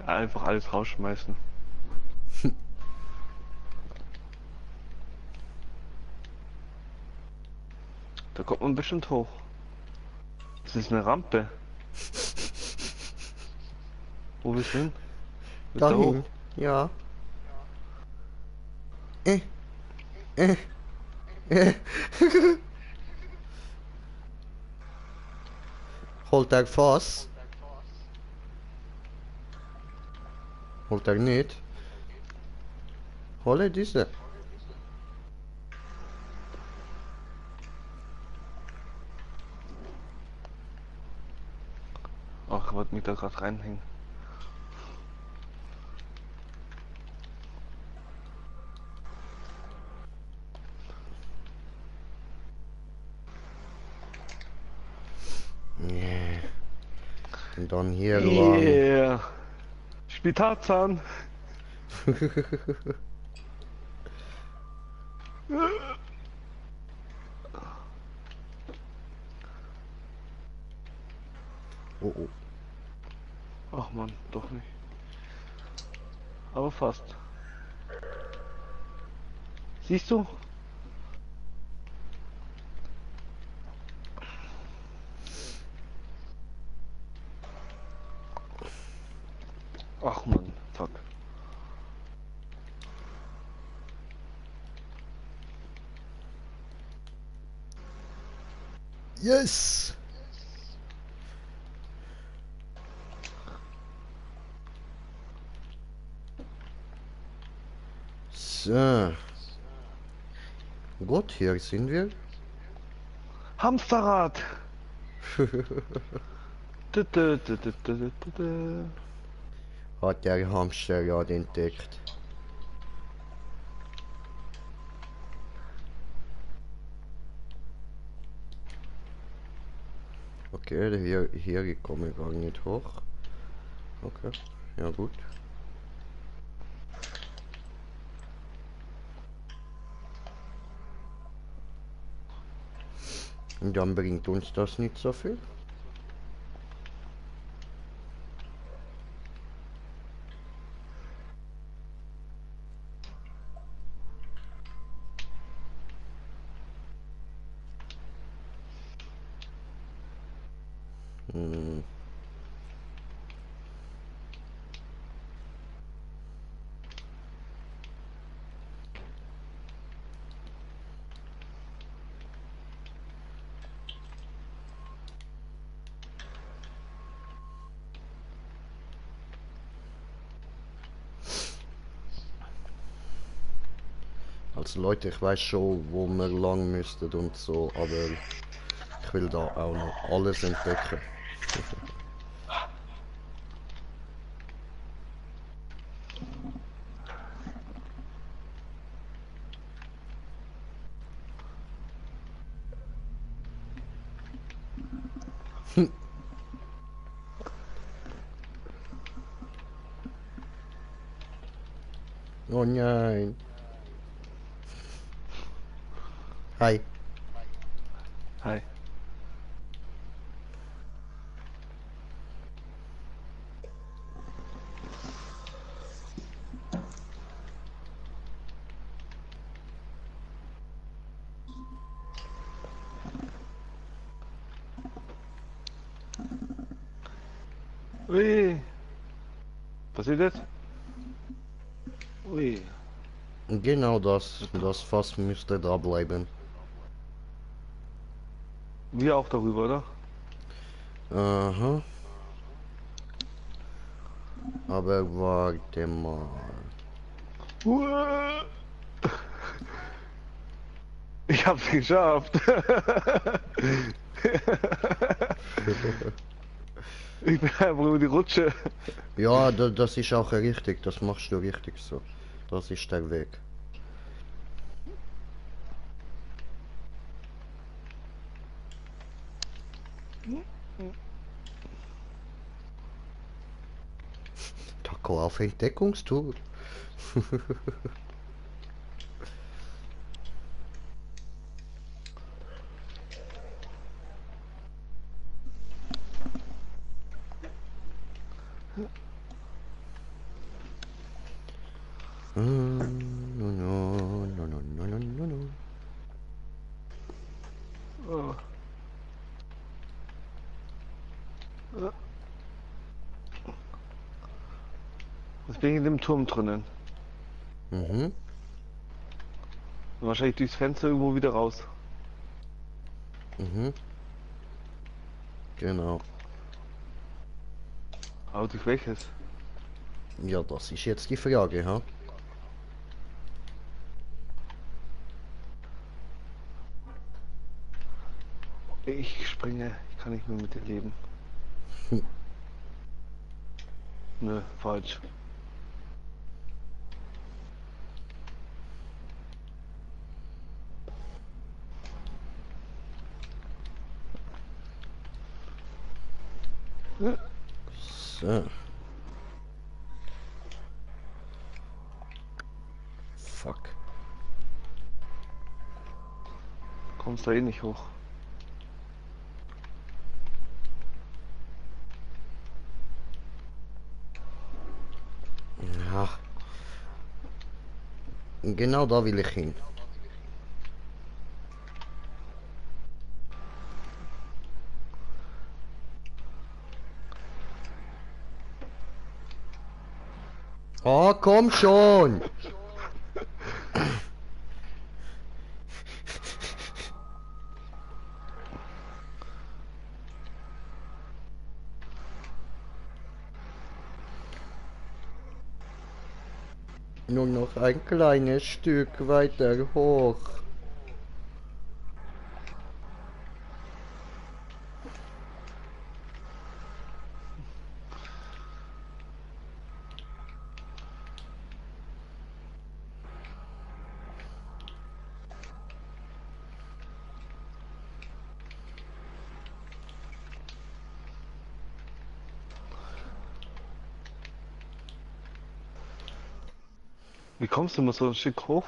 Einfach alles rausschmeißen. Da kommt man bestimmt hoch. Das ist eine Rampe. Wo willst du hin? Willst du hoch? Dahin. Ja. Äh. Äh. Holt er fast? Holt er nicht? Hol er diese? Ach, ich wollte mich da gerade reinhängen. Nee. Und dann hier lang. Yeah. Spiel Tarzan. Oh, oh. Ach man, doch nicht. Aber fast. Siehst du? Ach man, fuck. Yes! So. Gut, hier sind wir. Hamsterrad. Dü, dü, dü, dü, dü, dü, dü, dü. Hat der Hamsterrad entdeckt. Okay, hier komme ich gar nicht hoch. Okay, ja gut. Und dann bringt uns das nicht so viel. Hm. Also Leute, ich weiß schon, wo wir lang müssten und so, aber ich will da auch noch alles entdecken. Oh nein. Hi. Hi. Ui. Passiert jetzt? Ui. Genau das Fass müsste da bleiben. Wir auch darüber, oder? Aha. Aber warte mal. Uah. Ich hab's geschafft. Ich bin einfach über die Rutsche. Ja, das ist auch richtig, das machst du richtig so. Das ist der Weg. Taco auf Entdeckungstour. Oh. Jetzt bin ich in dem Turm drinnen. Mhm. Und wahrscheinlich durchs Fenster irgendwo wieder raus. Mhm. Genau. Aber durch welches? Ja, das ist jetzt die Frage, ha? Ich springe. Ich kann nicht mehr mit dir leben. Nö, falsch. So. Fuck. Kommst da eh nicht hoch. Ja. Genau da will ich hin. Oh, komm schon! Nur noch ein kleines Stück weiter hoch. Wie kommst du mal so ein Stück hoch?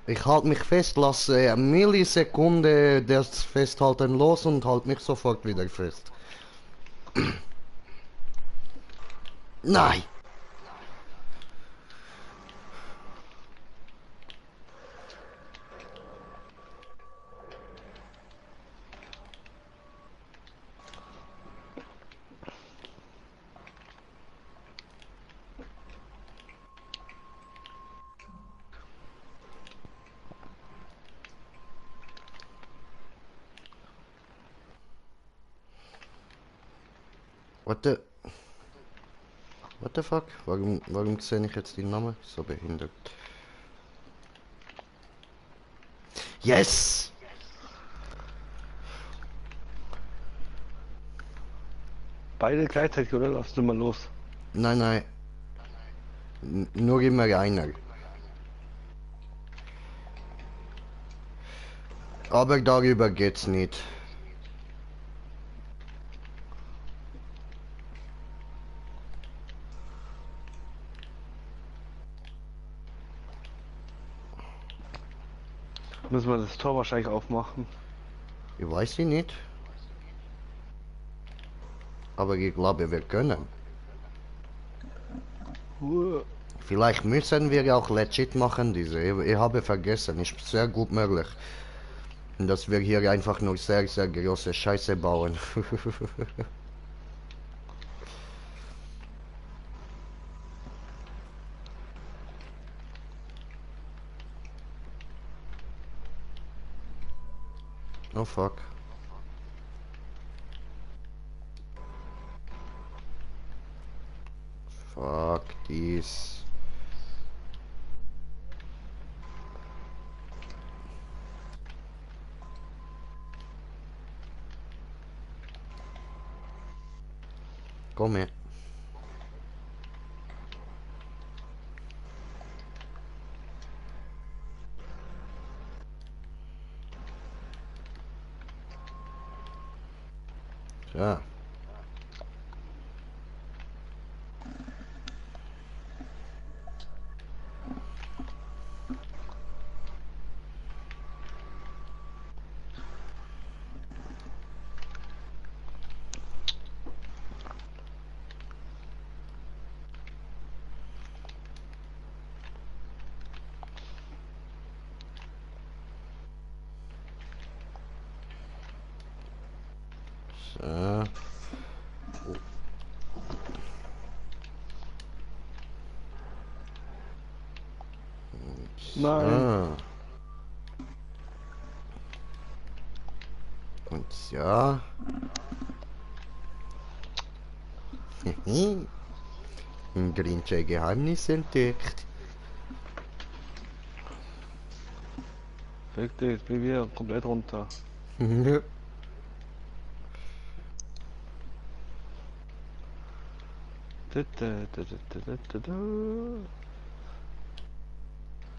Ich halte mich fest, lasse eine Millisekunde das Festhalten los und halte mich sofort wieder fest. Nein! What the... What the fuck? Warum sehe ich jetzt den Namen? So behindert. Yes! Beide gleichzeitig, oder? Lass du mal los. Nein, nein. Nur immer einer. Aber darüber geht's nicht. Müssen wir das Tor wahrscheinlich aufmachen. Ich weiß sie nicht. Aber ich glaube, wir können. Vielleicht müssen wir auch legit machen diese. Ich habe vergessen, ist sehr gut möglich. Dass wir hier einfach nur sehr, sehr große Scheiße bauen. Oh fuck. Fuck dies. Komm her. Ja. So. Nein. Und ja. Ein Grinche Geheimnis entdeckt. Fick dich, jetzt bin ich wieder komplett runter.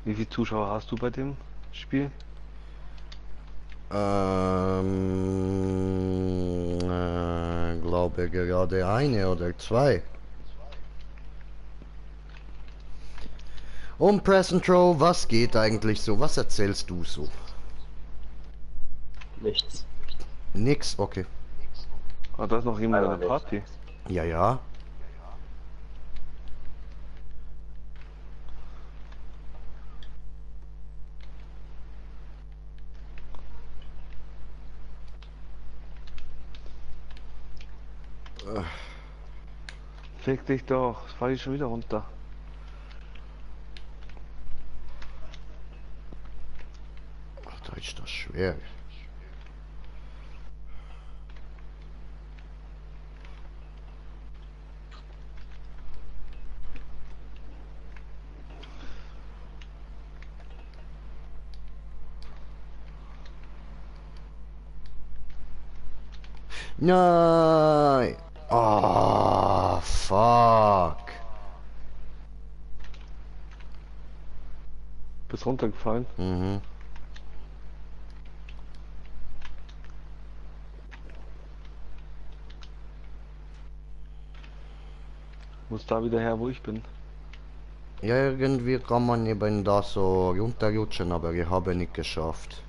Wie viele Zuschauer hast du bei dem Spiel? Glaube gerade eine oder zwei. Und Present Row, was geht eigentlich so? Was erzählst du so? Nichts. Nix, okay. Ah, da ist noch jemand an Leider der Party. Ja, ja. Fick dich doch, jetzt fahr ich schon wieder runter. Ach, da ist das schwer. Nein! Ah, fuck. Bist runtergefallen? Mhm. Muss da wieder her, wo ich bin. Ja, irgendwie kann man eben da so runterrutschen, aber ich habe nicht geschafft.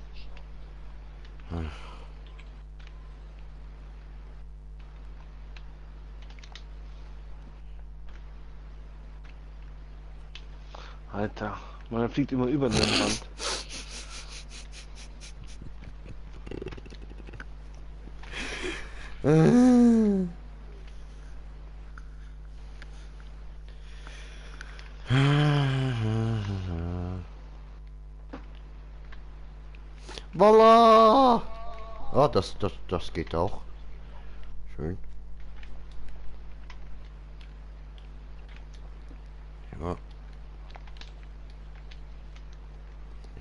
Alter, man fliegt immer über den Rand. Voila! Ah, das geht auch. Schön. Ja.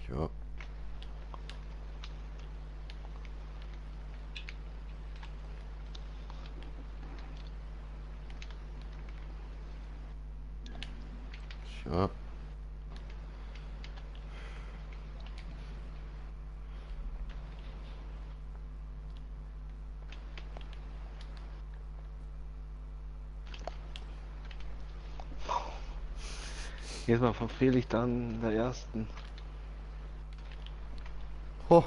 Ja. Ja. Jetzt mal verfehle ich dann der ersten. Ho.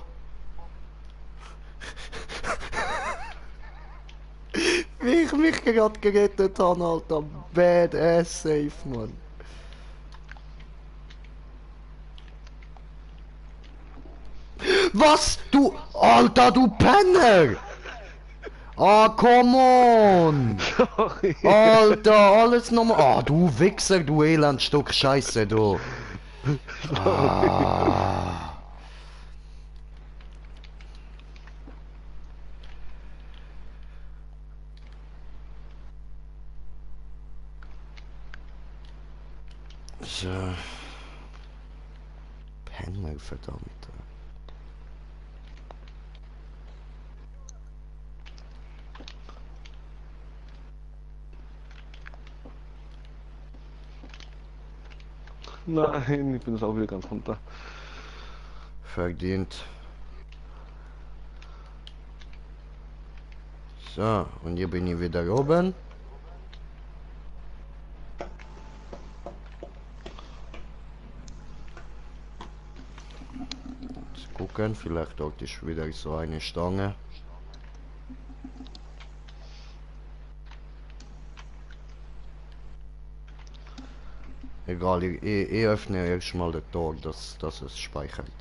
Wie ich mich gerade gerettet habe, Alter. Badass safe, Mann. Was? Du, Alter, du Penner! Ah, come on! Sorry. Alter, alles nochmal. Ah, du Wichser, du Elendstück Scheiße, du. Ah. So. Penner, verdammt. Nein, ich bin jetzt auch wieder ganz runter. Verdient. So, und hier bin ich wieder oben. Jetzt gucken, vielleicht dort ist wieder so eine Stange. Egal, ich öffne erstmal das Tor, dass es speichert.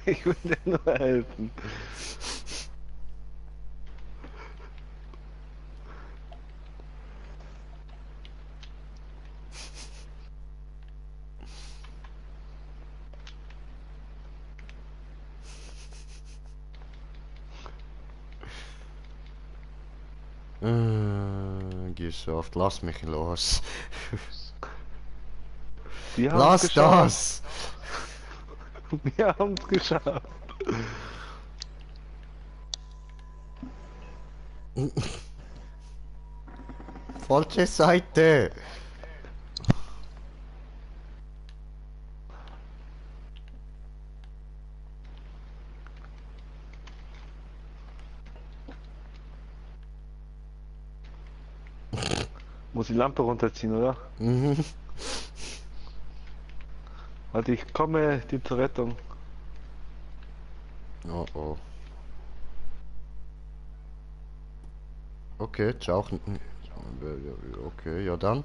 Ich will dir nur helfen. Geschafft, lass mich los. Wir haben's Lass geschafft. das! Wir haben's geschafft. Falsche Seite! Muss die Lampe runterziehen, oder? Mhm. Warte, ich komme dir zur Rettung. Oh oh. Okay, ciao. Okay, ja dann.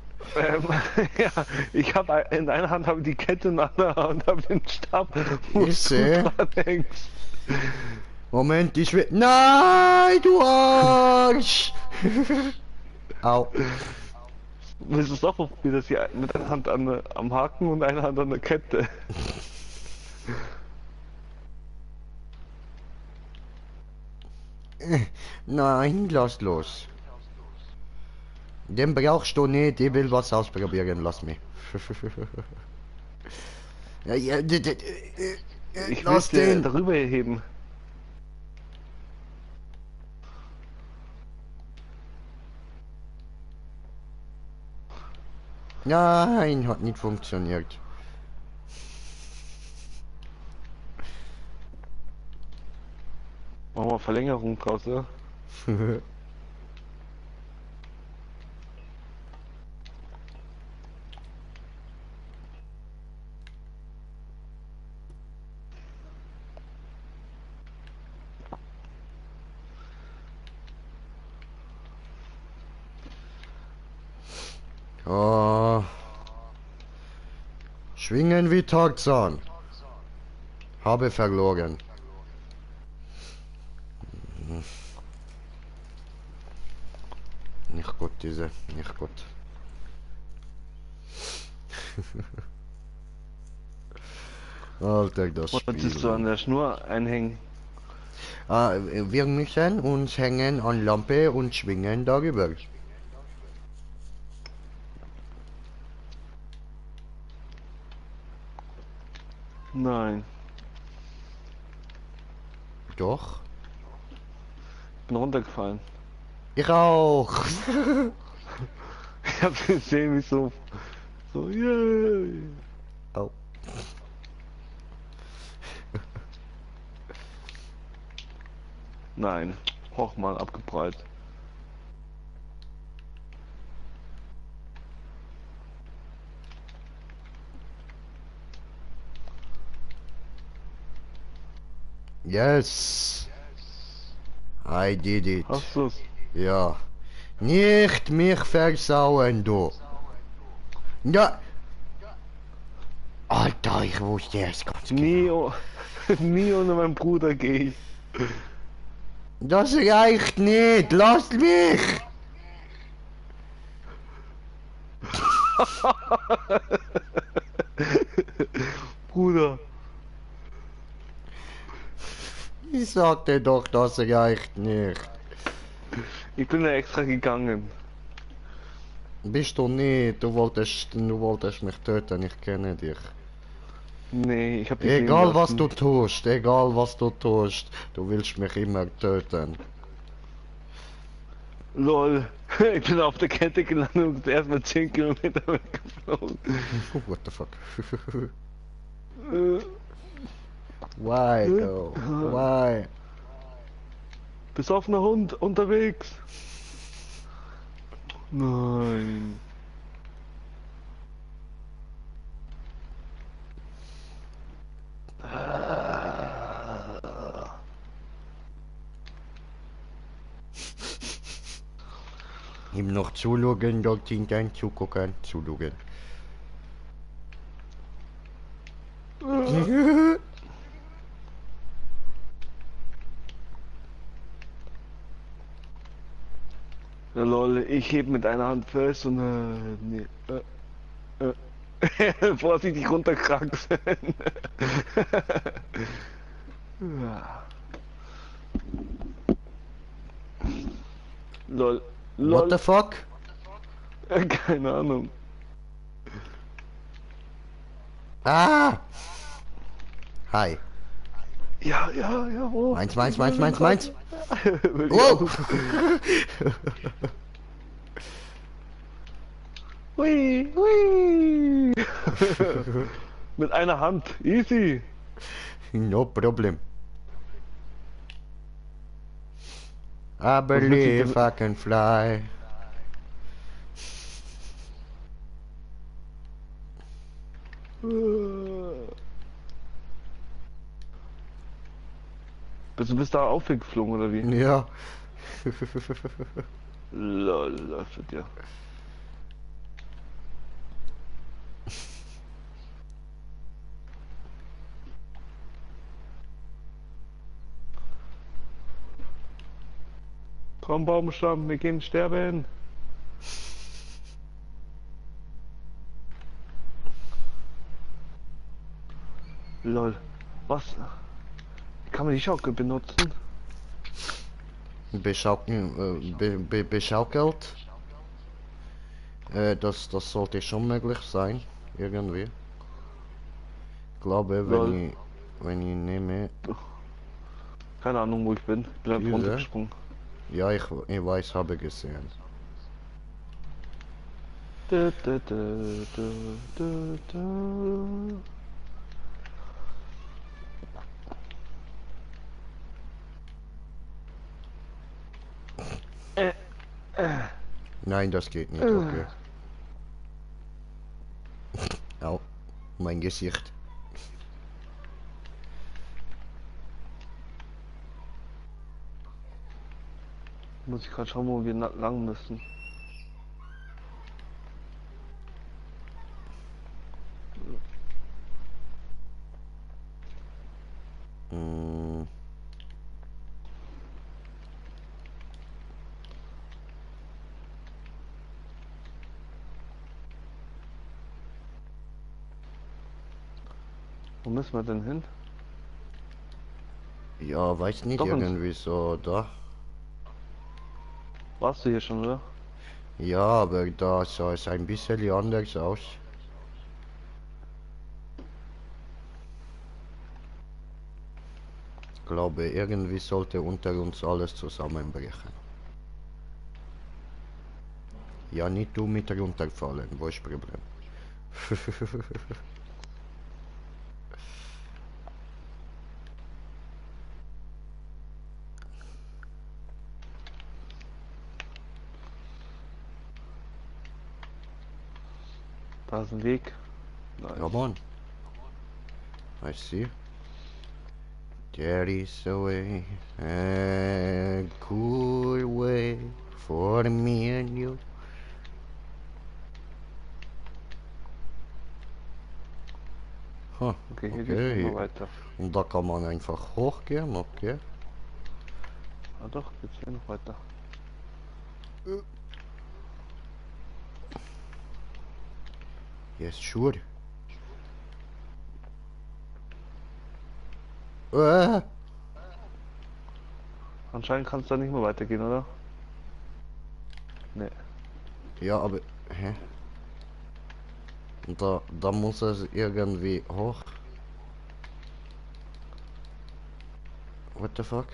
Ja, ich habe in einer Hand habe die Kette, in der anderen Hand habe den Stab, wo Ich du seh. dran hängst. Moment, ich will. Nein, du Arsch! Au. Willst du es auch probieren, dass hier mit einer Hand am Haken und einer Hand an der Kette? Nein, lass los. Den brauchst du nicht, ich will was ausprobieren, lass mich. Ja, ja, Ich will lass dir den. darüber heben. Nein, hat nicht funktioniert. Machen wir Verlängerung draus, oder? Oh. Schwingen wie Tarzan. Habe verloren. Nicht gut, diese. Nicht gut. Alter, das Wolltest du an Spiel. der Schnur einhängen? Ah, wir müssen uns hängen an Lampe und schwingen darüber. Nein, Doch. ich bin runtergefallen. Ich auch. Ich hab gesehen, wie so, yay. Au. Nein, hoch mal abgeprallt. Yes. I did it. Hast du's? Ja. Nicht mich versauen, du. Ja. Alter, ich wusste es ganz Nie, genau. nie ohne meinen Bruder gehe ich. Das reicht nicht. Lass mich. Bruder, Ich sagte doch, das reicht nicht. ich bin ja extra gegangen. Bist du nicht. Du wolltest mich töten. Ich kenne dich. Nee, ich hab dich Egal leben was lassen. du tust, egal was du tust, du willst mich immer töten. Lol, ich bin auf der Kette gelandet und erstmal 10 Kilometer weggeflogen. What the fuck? Äh, Why though? Why? Besoffener Hund unterwegs. Nein. Ihm noch zuschauen, dort hinten zugucken, zuschauen. Ja, lol, ich heb mit einer Hand fest und nee, vorsichtig runterkraxeln. Ja. Lol, What lol, the fuck? keine Ahnung. Ah! Hi. Ja, ja, ja, wo? Meins, Ich meins, meins, will meins, grad. meins. Will ich Wow! auch. Hui, hui. Mit einer Hand, easy. No problem. I Was willst du believe denn? I can fly. Bist du da aufgeflogen oder wie? Ja. Lol, läuft mit dir. Komm, Baumstamm, wir gehen sterben. Lol. Was? Kann man die Schaukel benutzen? Beschaukelt. Das sollte schon möglich sein. Irgendwie. Ich glaube, Lol. wenn ich nehme Keine Ahnung, wo ich bin. Bin einfach diese. runtergesprungen. Ja, ich weiß, habe gesehen. Du, du, du, du, du, du. Äh, Nein, das geht nicht, okay. Au, mein Gesicht. Muss ich gerade schauen, wo wir lang müssen. Mm, Wo müssen wir denn hin? ja, weiß nicht, Doch irgendwie so da. Warst du hier schon, oder? Ja, aber da sah es ein bisschen anders aus. Ich glaube, irgendwie sollte unter uns alles zusammenbrechen. Ja, nicht du mit runterfallen, wo ist Problem? Da ist ein Weg. Come Nice. on. I see. There is a way, a cool way for me and you. Huh, Okay, hier geht's nicht mehr okay. weiter. Und da kann man einfach hochgehen, okay. Ah doch, geht's hier noch weiter. Yes, sure. Äh, Anscheinend kann es da nicht mehr weitergehen, oder? Nee. ja, aber, hä? Da muss es irgendwie hoch. What the fuck?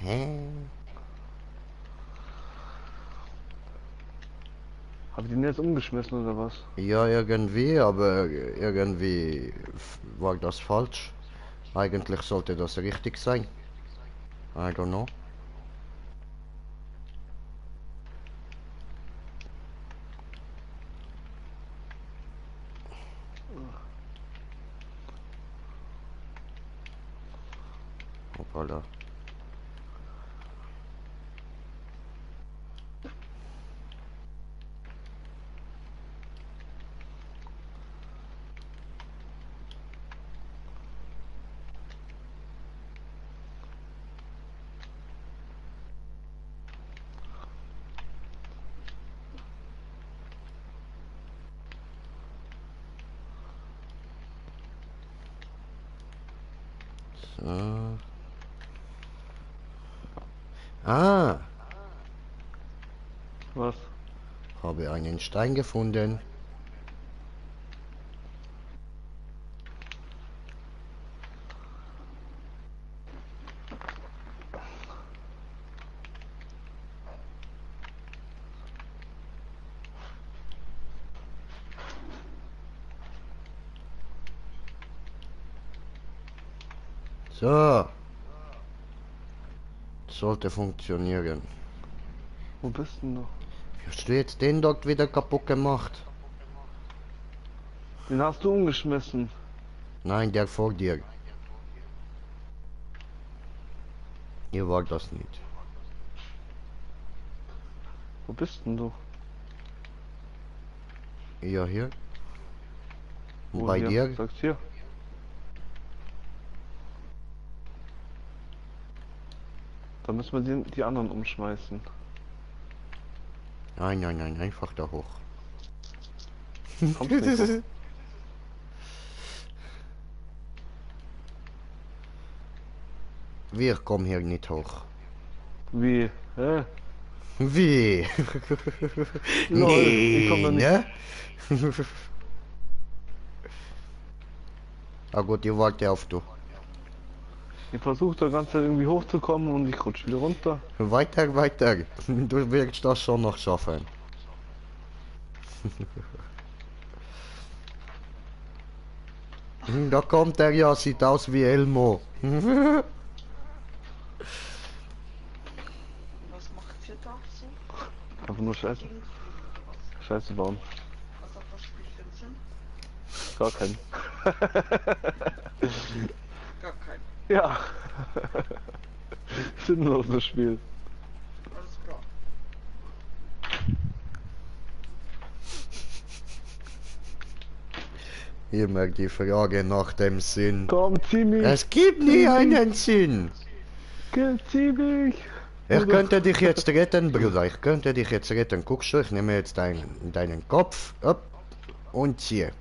Hä? Hab ich den jetzt umgeschmissen oder was? Ja, irgendwie, aber irgendwie war das falsch. Eigentlich sollte das richtig sein. I don't know. Hoppala. Ah, Was? habe einen Stein gefunden. So. Sollte funktionieren. Wo bist du noch? Hast du jetzt den dort wieder kaputt gemacht? Den hast du umgeschmissen. Nein, der vor dir. Ihr war das nicht. Wo bist denn du? Ja, hier. Wo Bei hier? dir? Sagst hier. Da müssen wir die anderen umschmeißen. Nein, nein, nein, einfach da hoch. Kommst nicht hoch. Wir kommen hier nicht hoch. Wie? Hä? Wie? Lol, ich komm da nicht. ne? Ah gut, ich warte auf du. Ich versuche da ganze Zeit irgendwie hochzukommen und ich rutsche wieder runter. Weiter, weiter. Du wirst das schon noch schaffen. Da kommt er ja, sieht aus wie Elmo. Was macht ihr da so? Einfach nur Scheiße. Gegenfliegen oder was? Scheiße bauen. Was hat das Spiel für einen Sinn? Gar keinen. Gar kein. Ja. Sinnloses Spiel. Alles klar. Immer die Frage nach dem Sinn. Komm, zieh mich. Es gibt nie einen Sinn. Zieh mich. Ich könnte dich jetzt retten, Bruder. Ich könnte dich jetzt retten. Guck schon, ich nehme jetzt deinen Kopf ab und ziehe.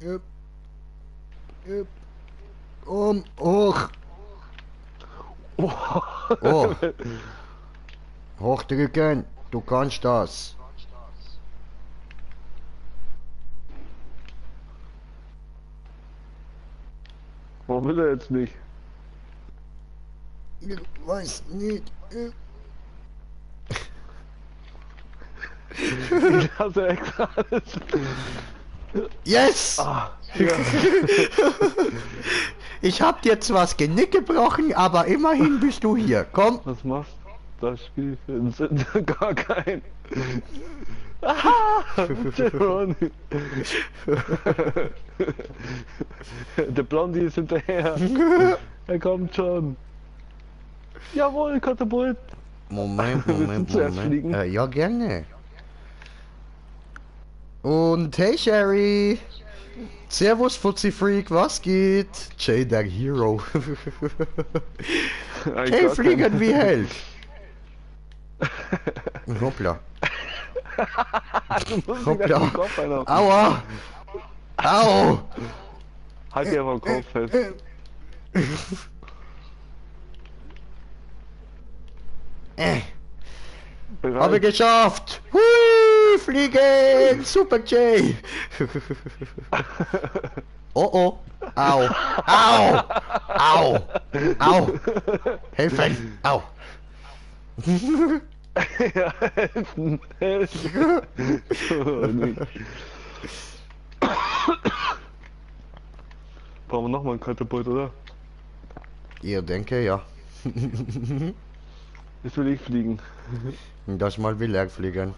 Upp. Upp. Hoch. Oh. Hochdrücken. Du kannst das. Warum will er jetzt nicht? Ich weiß nicht. Ich hasse extra alles. Yes! Ah, ja. Ich hab dir zwar das Genick gebrochen, aber immerhin bist du hier. Komm. Was machst du? Das Spiel für den Sinn gar kein. Ah, Ronny. Der Blondie ist hinterher. Er kommt schon. Jawohl, Katapult. Moment, Willst du Moment, zuerst fliegen? Moment. Ja, gerne. Und hey Sherry. Servus Fuzzy Freak, was geht? Jay der Hero. Hey, fliegen wie Held. Hoppla. Du musst Hoppla. Hoppla. Den Kopf einhauen. Aua. Au. Halt dir einfach den Kopf fest. Habe Bereit? geschafft. Hui, fliegen. Super Jay. Oh oh. Au. Au. Au. Au. Helfen. Au. Ja, helfen. Helfen. Oh, nee. Brauchen wir nochmal einen Katapult, oder? Ihr denke ja. Jetzt will ich fliegen. Das mal will er fliegen.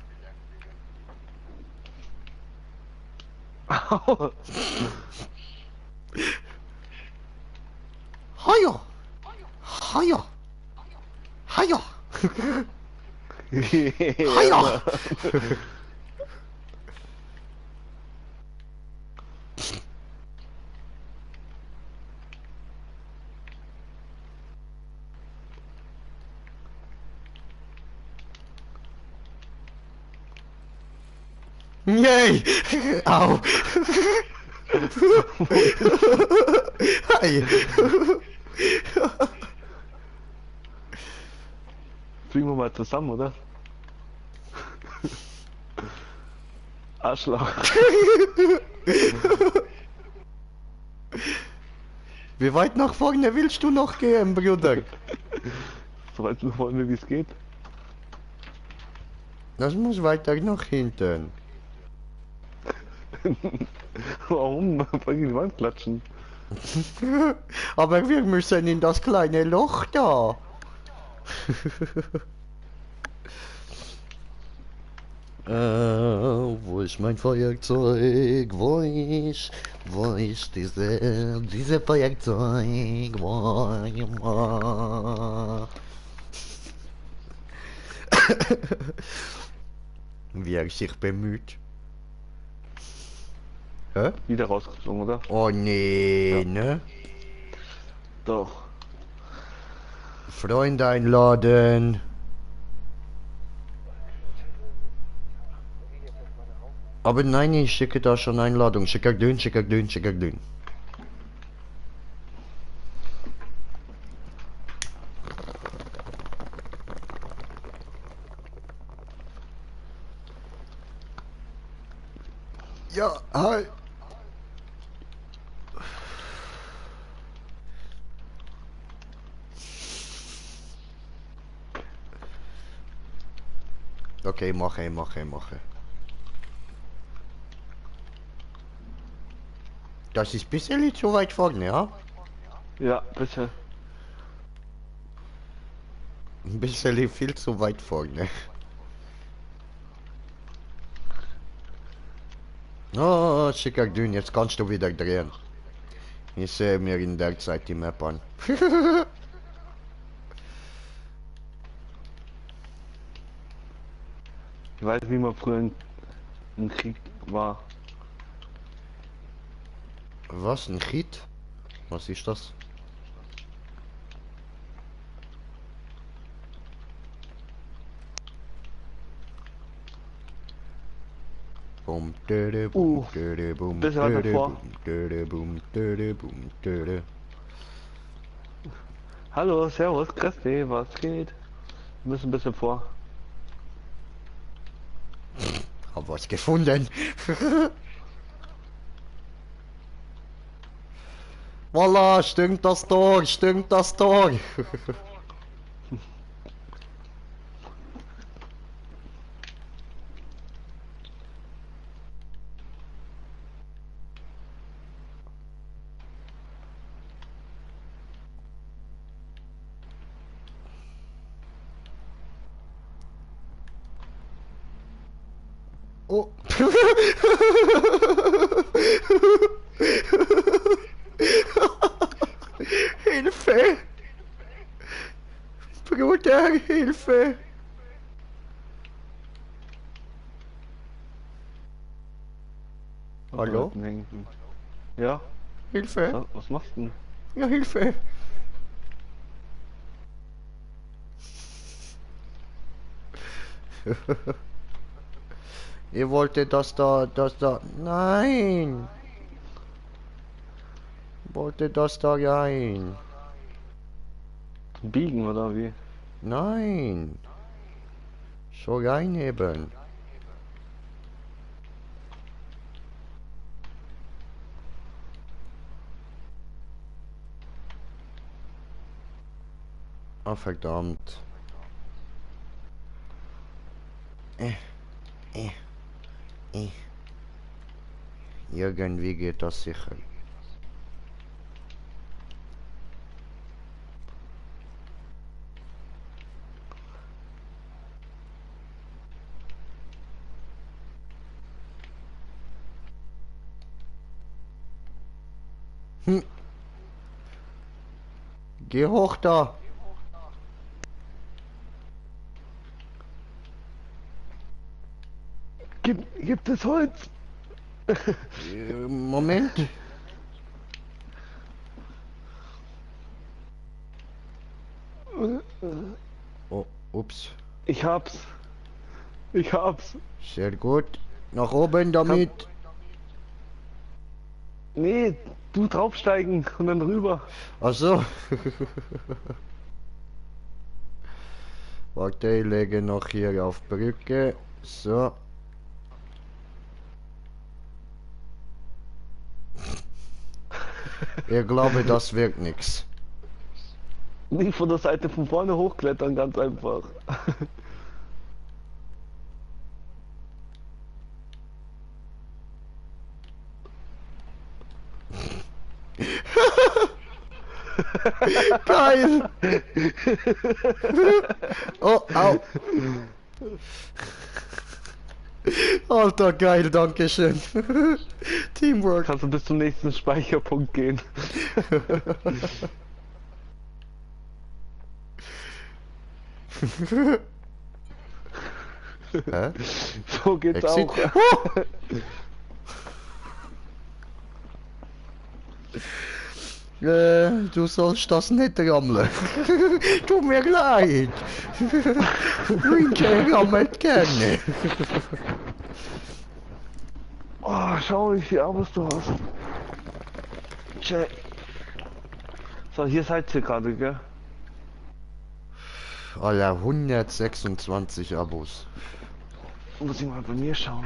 Au. Heuer. Heuer. Heuer. Heuer. Yay! Au! Hey. Fliegen wir mal zusammen, oder? Arschloch. Wie weit nach vorne willst du noch gehen, Bruder? So weit nach vorne wie es geht. Das muss weiter nach hinten. Warum? Wollen die die Wand klatschen? Aber wir müssen in das kleine Loch da. Wo ist mein Feuerzeug? Wo ist diese Feuerzeug? Wie er sich bemüht. Hä? Wieder rausgeflogen, oder? Oh nee, Ja. ne? Doch. Freunde einladen. Aber nein, ich schicke da schon Einladung. Schicker dünn. Ja, hi. Okay, mache. Das ist ein bisschen zu weit vorne, ja? Ja, bitte. Ein bisschen viel zu weit vorne. Oh, schicker dünn, jetzt kannst du wieder drehen. Ich sehe mir in der Zeit die Map an. Ich weiß, wie man früher im Krieg war. Was, ein Hit? Was ist das? Bum, döde, bum, döde, bum, bisschen weiter döde, vor. bum, döde, bum, döde, bum, döde. Hallo, servus, grüß dich, was geht? Wir müssen ein bisschen vor. Hab was gefunden. Voila, stimmt das Tor. Oh. Hilfe! Bruder, Hilfe! Hallo? Ja, Hilfe! was machst du denn? Ja, Hilfe! Ihr wolltet das da... Nein! Wollte das da rein? Biegen oder wie? Nein! So reinheben. Ah, verdammt. Irgendwie geht das sicher. Geh hoch da. Gibt es Holz? Moment. Oh, ups. Ich hab's. Ich hab's. Sehr gut. Nach oben damit. Nee, du draufsteigen und dann rüber. Ach so. Warte, ich lege noch hier auf Brücke. So. Ich glaube, das wird nix. Nicht von der Seite von vorne hochklettern, ganz einfach. Geil! Oh, au! Alter, geil, danke schön. Teamwork. Kannst du bis zum nächsten Speicherpunkt gehen. Hä? So geht's Exit? auch. Du sollst das nicht rammeln. Tut mir leid. Winke rammelt gerne. Oh, schau, wie viel Abos du hast. Check. So, hier seid ihr gerade, gell? Alter, 126 Abos. Muss ich mal bei mir schauen.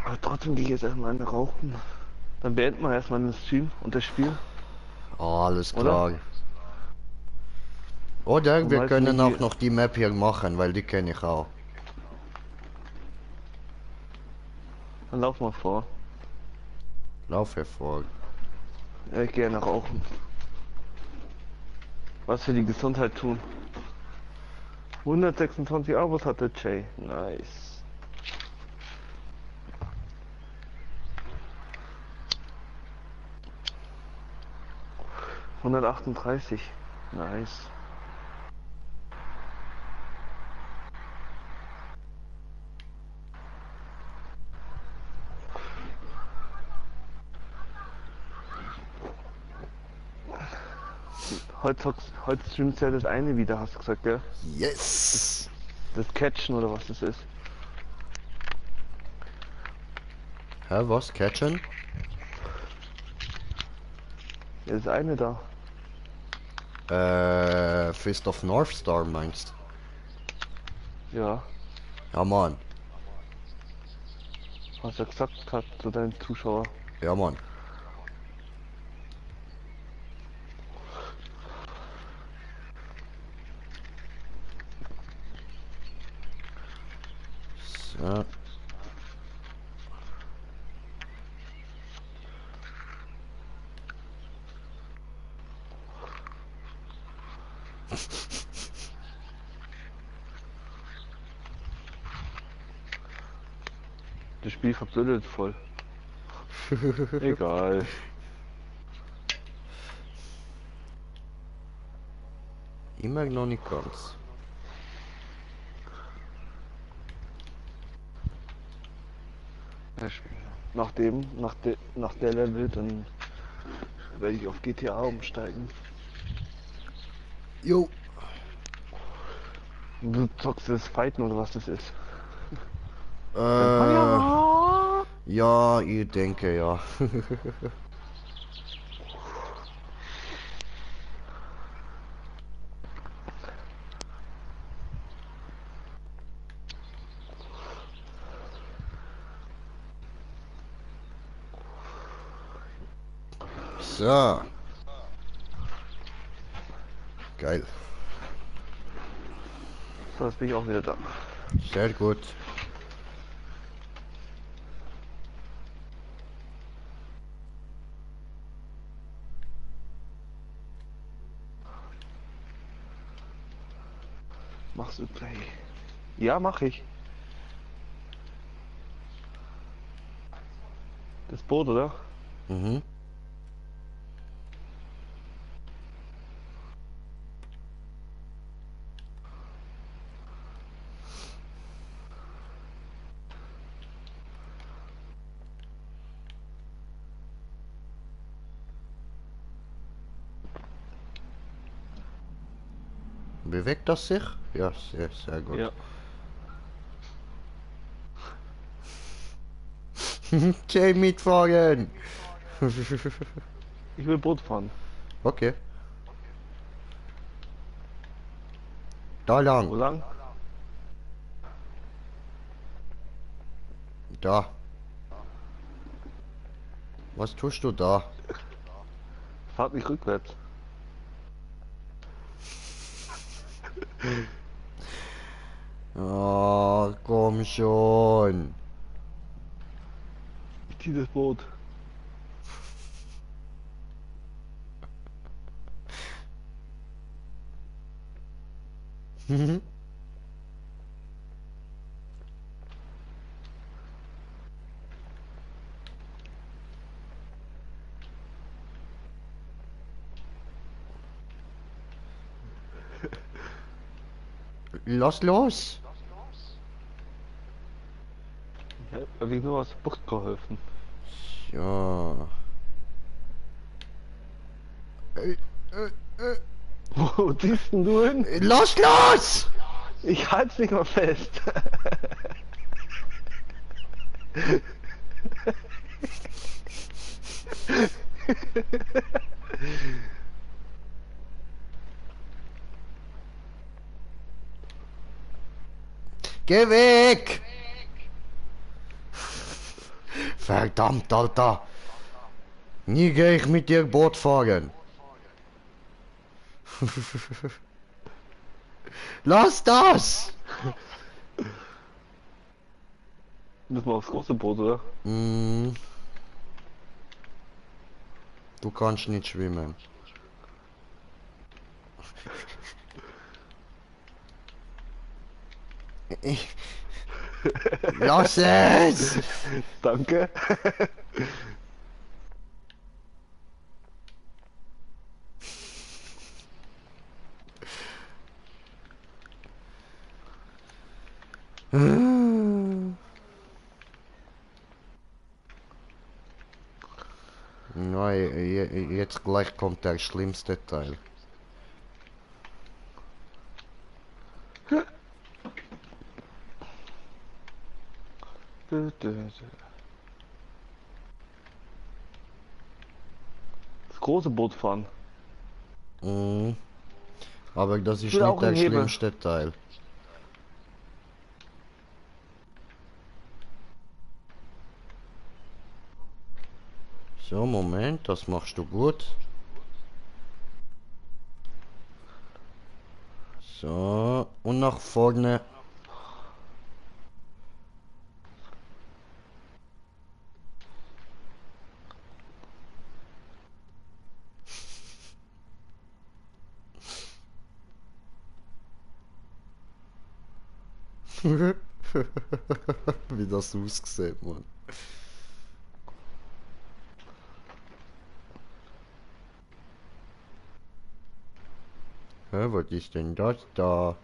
Aber trotzdem gehe ich jetzt erstmal eine rauchen. Dann beenden wir erstmal den Stream und das Spiel. Alles Oder? klar. Oder Und wir weißt können du, auch noch die Map hier machen, weil die kenne ich auch. Dann lauf mal vor. Lauf hervor. Ja, ich gehe gerne rauchen. Was für die Gesundheit tun. 126 Abos hat der Jay. Nice. ...138. Nice. Heute streamst ja das eine wieder, hast du gesagt, gell? Yes! Das Catchen oder was das ist. Hä, was? Catchen? Ja, das eine da. Fist of North Star meinst? Ja, Ja, Mann. hast du ja gesagt gehabt zu deinen Zuschauern. Ja, Mann. So. Das Spiel verblödet voll. Egal. Immer noch nicht ganz. Nach der Level, dann werde ich auf GTA umsteigen. Jo. Du zockst das Fighten oder was das ist? Ja, ich denke ja. So. Geil. So, jetzt bin ich auch wieder da. Sehr gut. Machst du Play? Ja, mach ich. Das Boot, oder? Mhm. Bewegt das sich? Ja, sehr, sehr gut. Ja. Jay mitfahren. Ich will Boot fahren. Okay. Da Wo lang. lang? Da. Was tust du da? Fahrt nicht rückwärts. Ah, komm schon. Ich zieh das Boot. Lass los. Ich hab ich nur aus der Bucht geholfen. Ja. Wo ziehst denn du hin? Lass los! Ich halt's nicht mal fest. Geh weg! Verdammt, Alter! Nie gehe ich mit dir Boot fahren. Lass das! Müssen wir aufs große Boot, oder? Mm. Du kannst nicht schwimmen. Lass es! Danke. Nein, jetzt gleich kommt der schlimmste Teil. Das große Boot fahren. Mm. Aber das ist will nicht auch der einen Hebel. schlimmste Teil. So, Moment, das machst du gut. So, und nach vorne. Wie das aussieht, Mann. Hä, was ist denn das da?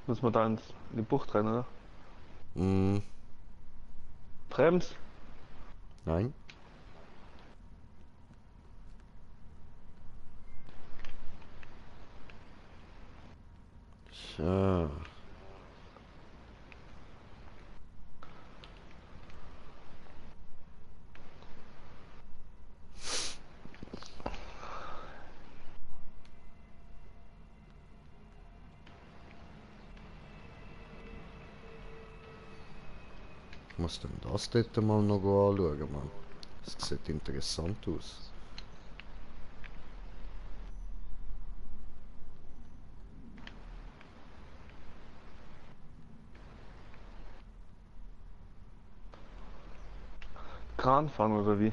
Müssen wir da in die Bucht rein, oder? Hm, Brems. nein. So. Ich muss denn das dort mal noch anschauen, Mann. Das sieht interessant aus. Kran fahren oder wie?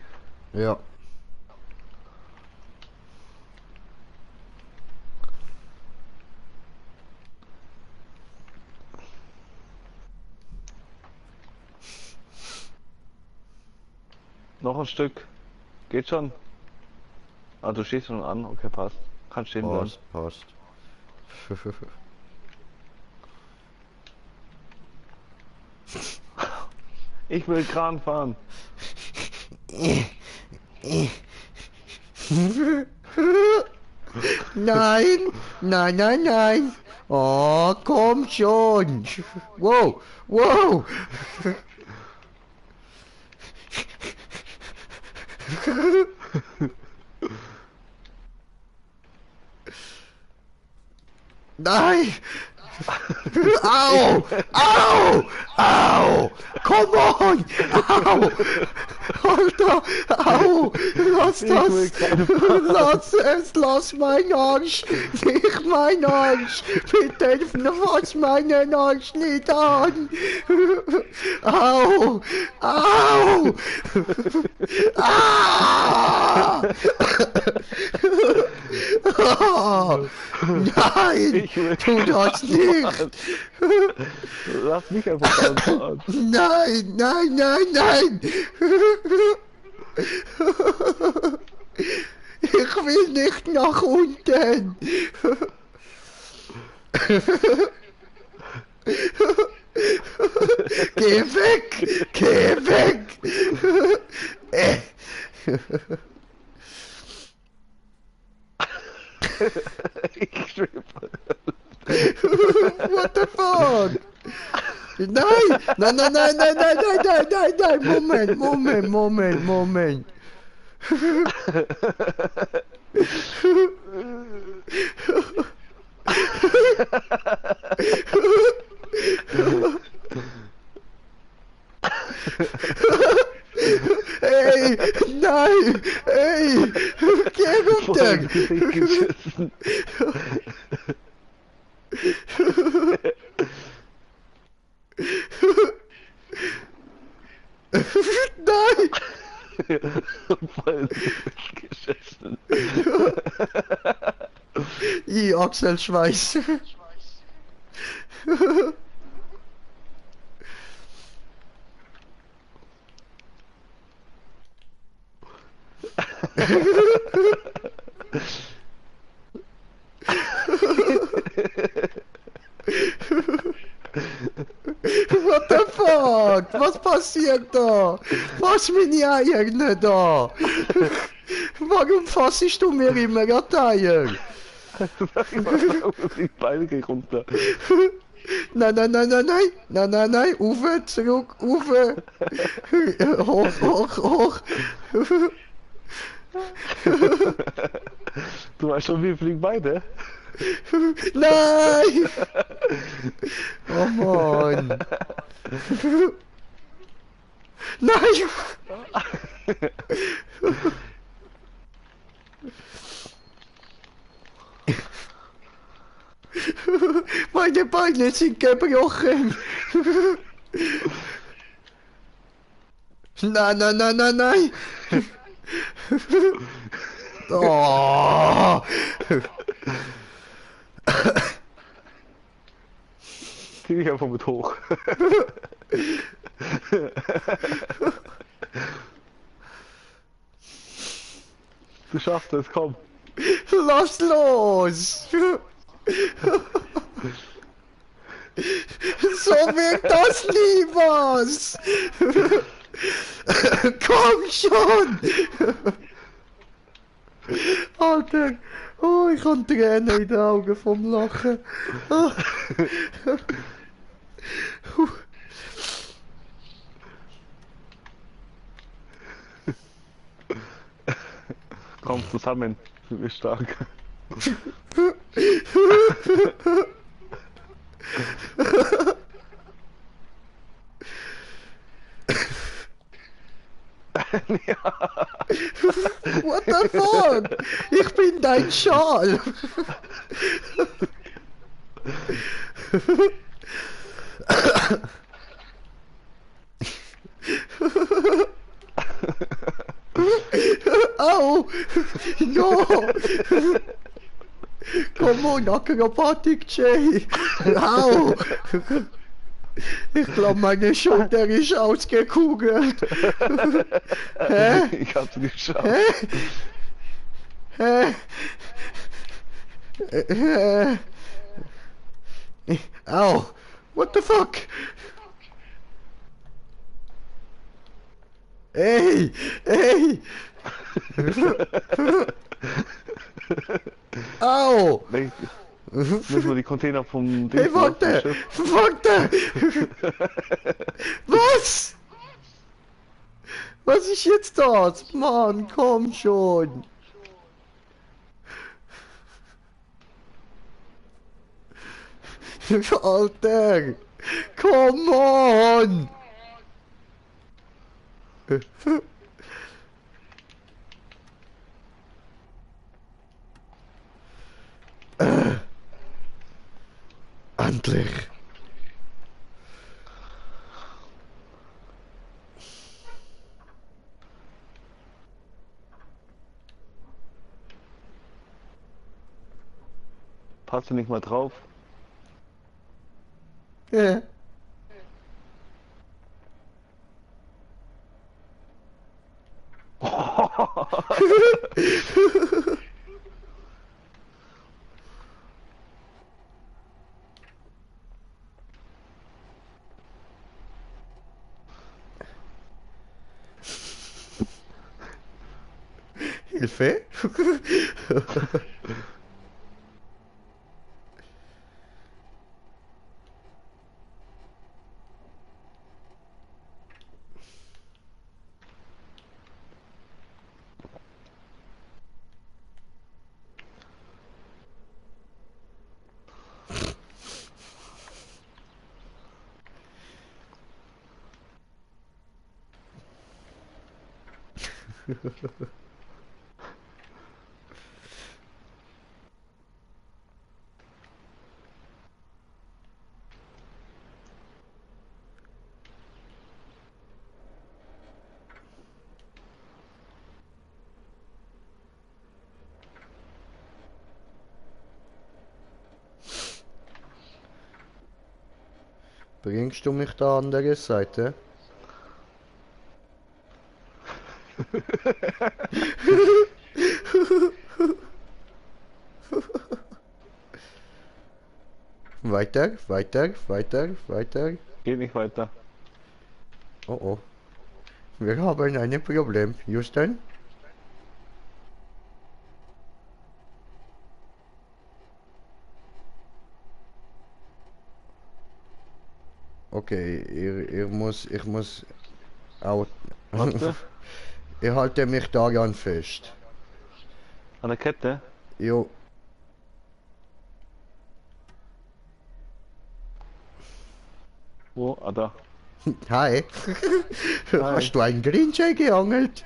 Ja. Noch ein Stück. Geht schon. Ah, du stehst schon an. Okay, passt. Kann stehen bleiben. Passt. Ich will Kran fahren. Nein, nein, nein, nein. Oh, komm schon. Wow, wow. Nein. Au, au, au. Come on. Au. Alter, au. Lass das. Lass es, lass meinen Arsch. Nicht mein Arsch. Bitte fass meinen Arsch nicht an. Au, au. Ah. Oh, nein, tu das nicht. Lass mich einfach anfahren. Nein, nein, nein, nein. Ich will nicht nach unten. Geh weg, geh weg. Ich schwöre. What the fuck? Nein, nein, nein, nein, nein, nein, nein, nein, nein, nein, Moment, Moment, Moment, Moment. Ey, nein, ey, geh runter. Geschissen. Nein. Voll geschissen. I Achselschweiß. What the fuck? Was passiert da? Fass meine Eier nicht da. Warum fassest du mir immer an die Eier? Die Beine gehen runter. Nein, nein, nein, nein, nein, nein, nein, nein, Uwe, zurück, Uwe. Hoch, hoch, hoch. Du weißt schon, wir fliegen beide. Nein! Oh Mann! Nein! Meine Beine sind gebrochen! Nein, nein, nein, nein, nein! Oh! Zieh dich einfach mit hoch. Du schaffst es, komm. Lass los! So wird das nie was! Komm schon! Alter, oh, ich habe Tränen in den Augen vom Lachen. Oh. Komm zusammen, wir sind stark. What the fuck? Ich bin dein Schal. Au! No! Come on, Acrobatic Jay! Au! Ich glaube, meine Schulter ist ausgekugelt. Hä? Ich hab's geschafft. Hä? Au! What the fuck? Ey! Ey! Au! Leg- Müssen wir die Container vom Hey, Dings los, vom warte! Schiff? Warte! Was? Was ist jetzt das? Mann, komm schon! Alter! Come on! Endlich! Passt du nicht mal drauf? Ja. Hilfe? Bringst du mich da an der Seite? Weiter, weiter, weiter, weiter. Geht nicht weiter. Oh oh. Wir haben ein Problem. Houston? Okay, ich muss out. Warte, Ich halte mich daran fest. an der Kette. Jo, Wo? Ah, da. hi. Hi. Hast du einen Greenjay geangelt?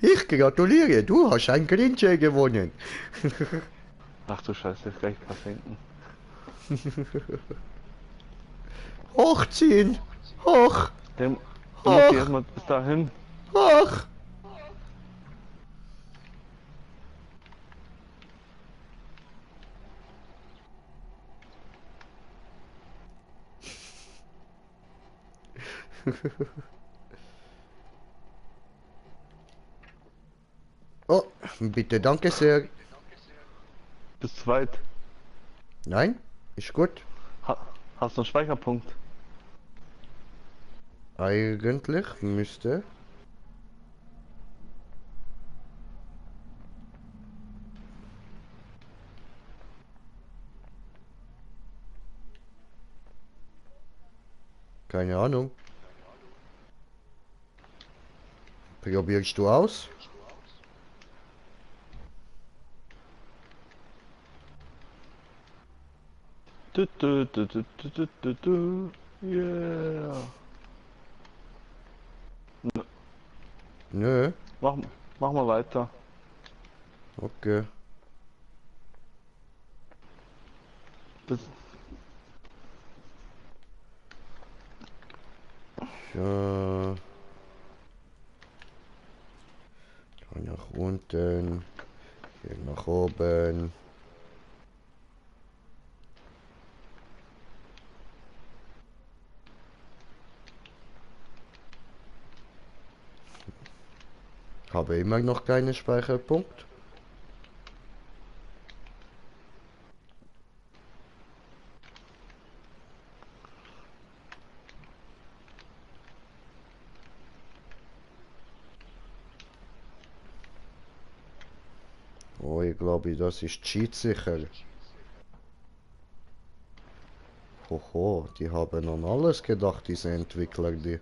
Ich gratuliere, du hast einen Greenjay gewonnen. Ach du Scheiße, gleich versenken. Hochziehen! Hoch! Der, du musst Hoch! dich erstmal bis dahin. Hoch! Oh, bitte, danke sehr. Bis zweit. Nein, ist gut. Ha hast du einen Speicherpunkt? Eigentlich müsste. Keine Ahnung. Probierst du aus? Du, du, du, du, du, du, du, du. Yeah. Nö. Mach, mach mal weiter. Okay. Bis, So. Dann nach unten. Hier nach oben. Habe immer noch keinen Speicherpunkt. ich glaube, das ist cheatsicher. Hoho, die haben an alles gedacht, diese Entwickler, die.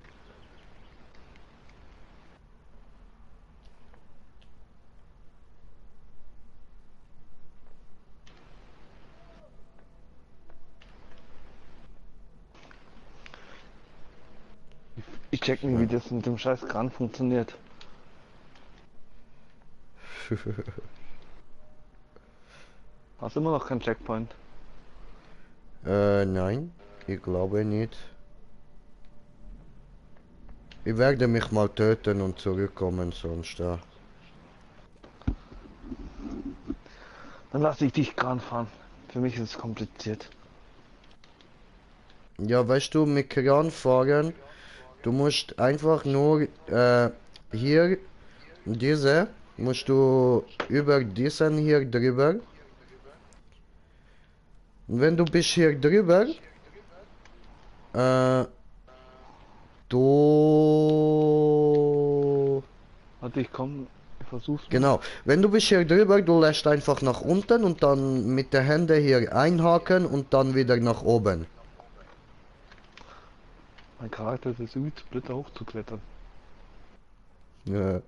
Ich check nicht, wie das mit dem scheiß Kran funktioniert. Hast immer noch keinen Checkpoint. Nein, ich glaube nicht. Ich werde mich mal töten und zurückkommen, sonst da. Dann lasse ich dich Kran fahren. Für mich ist es kompliziert. Ja, weißt du, mit Kran fahren, du musst einfach nur, hier, diese, musst du über diesen hier drüber. Und wenn du bist hier drüber, du... Warte, ich komm, ich versuch's mal. Genau, wenn du bist hier drüber, du lässt einfach nach unten und dann mit der Hände hier einhaken und dann wieder nach oben. Mein Charakter ist es übelst blöd, da hochzuklettern. Ja.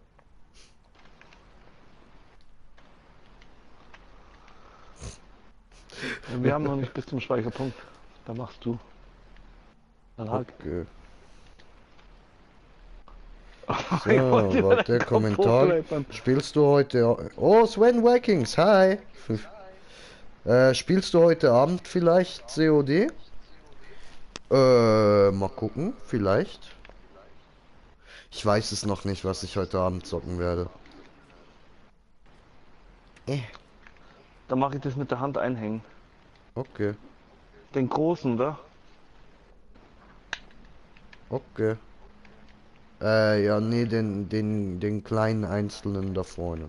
Wir haben noch nicht bis zum Speicherpunkt. Da machst du. Dann halt. Okay. Ich wollte So, über warte, deinen Kopf Kommentar. hochklettern. Spielst du heute... Oh, Sven Vikings, hi! Spielst du heute Abend vielleicht COD? Mal gucken, vielleicht. Ich weiß es noch nicht, was ich heute Abend zocken werde. Dann mache ich das mit der Hand einhängen. Okay, Den großen, oder? okay. Ja, nee, den kleinen einzelnen da vorne.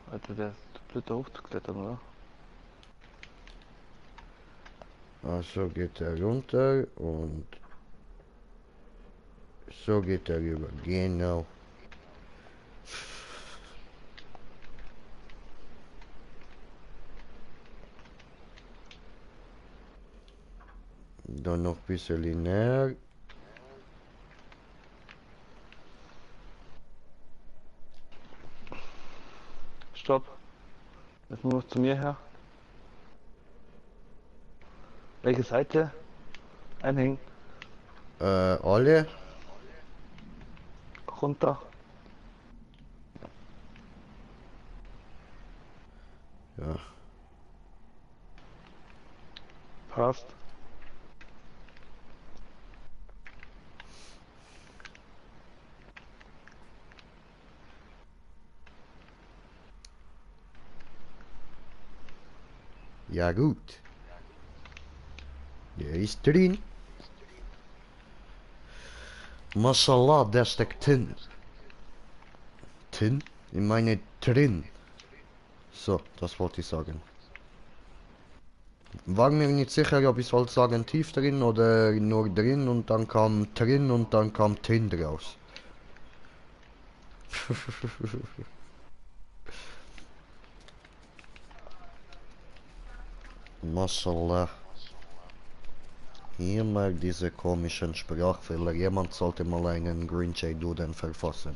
Alter, der ist blöd, da hochzuklettern, oder? So geht er runter und so geht er rüber. Genau. Dann noch ein bisschen linear. Stopp. Jetzt nur noch zu mir her. Welche Seite? Einhängen. Alle. Runter. Ja. Passt. Ja gut. Der ist drin. Mashallah, der steckt drin. Drin? Ich meine drin. So, das wollte ich sagen. War mir nicht sicher, ob ich soll sagen tief drin oder nur drin und dann kam drin und dann kam drin raus. Mashallah. Hier mal diese komischen Sprachfehler. Jemand sollte mal einen Green Jay Duden verfassen.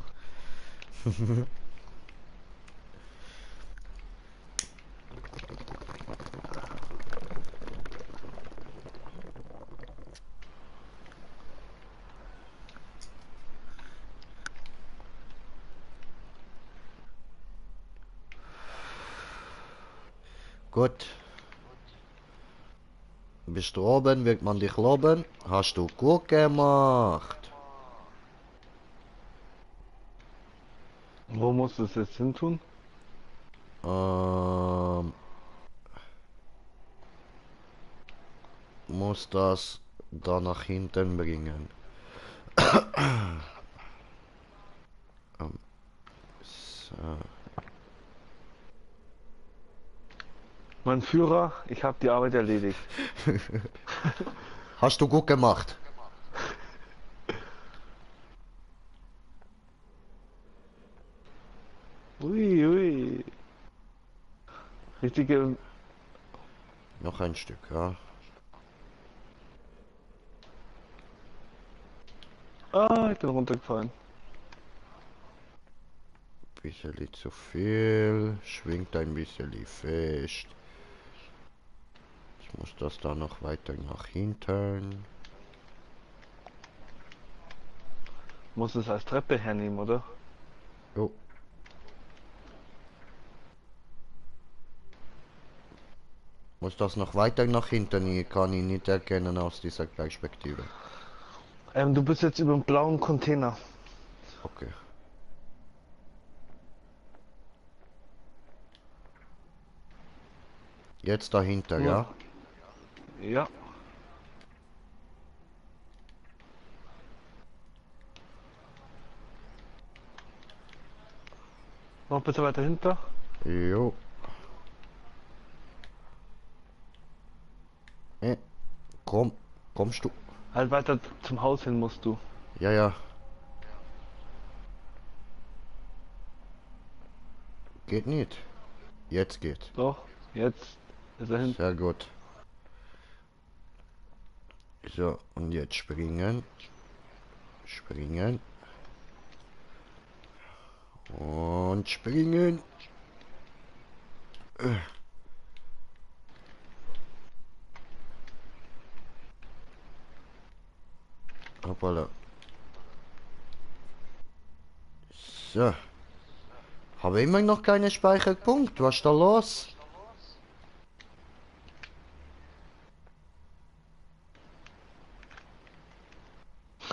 Gut. Bist du oben, wird man dich loben. Hast du gut gemacht. Wo musst du es jetzt hin tun? Muss das da nach hinten bringen. So. Mein Führer, ich habe die Arbeit erledigt. Hast du gut gemacht. Ui, ui. Richtige. Noch ein Stück, ja. Ah, ich bin runtergefallen. Bisschen zu viel. Schwingt ein bisschen fest. Ich muss das da noch weiter nach hinten. Muss es als Treppe hernehmen, oder? Jo. Muss das noch weiter nach hinten? Ich kann ihn nicht erkennen aus dieser Perspektive. Du bist jetzt über dem blauen Container. Okay. Jetzt dahinter, Ja. ja? Ja. Noch ein bisschen weiter hinter. Jo. Komm. Kommst du? Halt weiter zum Haus hin musst du. Ja, ja. Geht nicht. Jetzt geht. Doch, jetzt ist er hinten. Sehr gut. So, und jetzt springen. Springen. Und springen. Hoppala. So. Habe immer noch keinen Speicherpunkt. Was ist da los?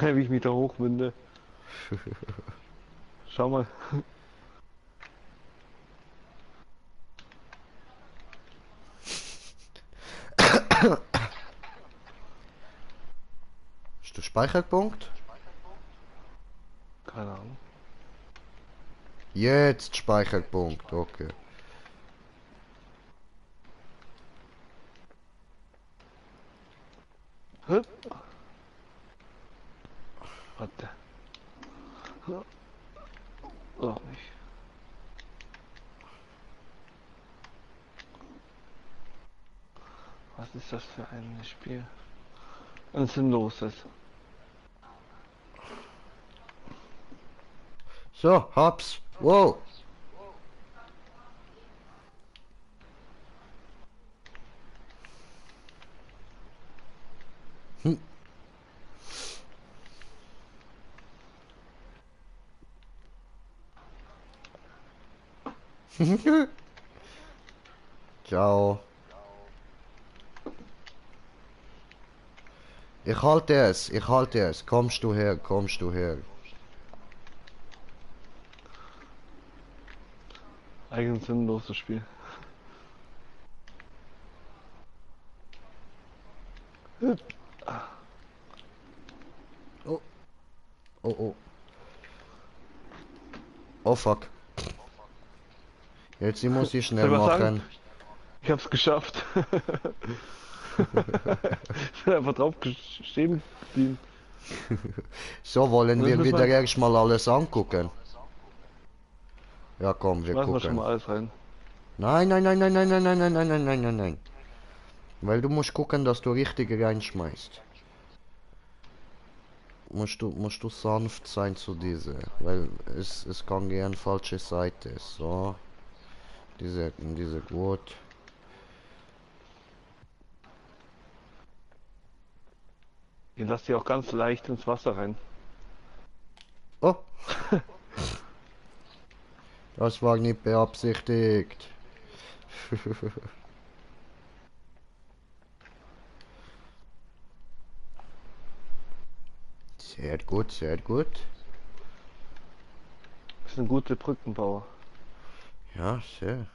Wie ich mich da hochwinde. Schau mal. Ist der Speicherpunkt? Keine Ahnung. Jetzt Speicherpunkt. Okay. Hüpp. Warte. Oh, nicht. Was ist das für ein Spiel? Ein sinnloses. So, hab's. Wow. Hm. Ciao. Ich halte es, ich halte es. Kommst du her, kommst du her. Eigentlich sinnloses Spiel. Hüpp. Oh. Oh, oh. Oh, fuck. Jetzt muss ich schnell Soll ich was sagen? machen. Ich hab's geschafft. Ich bin einfach drauf stehen geblieben. So, wollen Und wir jetzt müssen wieder wir- erstmal alles angucken. Ja, komm, wir Schmeißen wir schon gucken. mal alles rein. Nein, nein, nein, nein, nein, nein, nein, nein, nein, nein, nein, nein, nein. Weil du musst gucken, dass du richtig reinschmeißt. Musst du sanft sein zu dieser. Weil es kann gehen falsche Seite. So. Diese gut. Ich lasse die auch ganz leicht ins Wasser rein. Oh. Das war nicht beabsichtigt. Sehr gut, sehr gut. Wir sind gute Brückenbauer. Ja, sehr.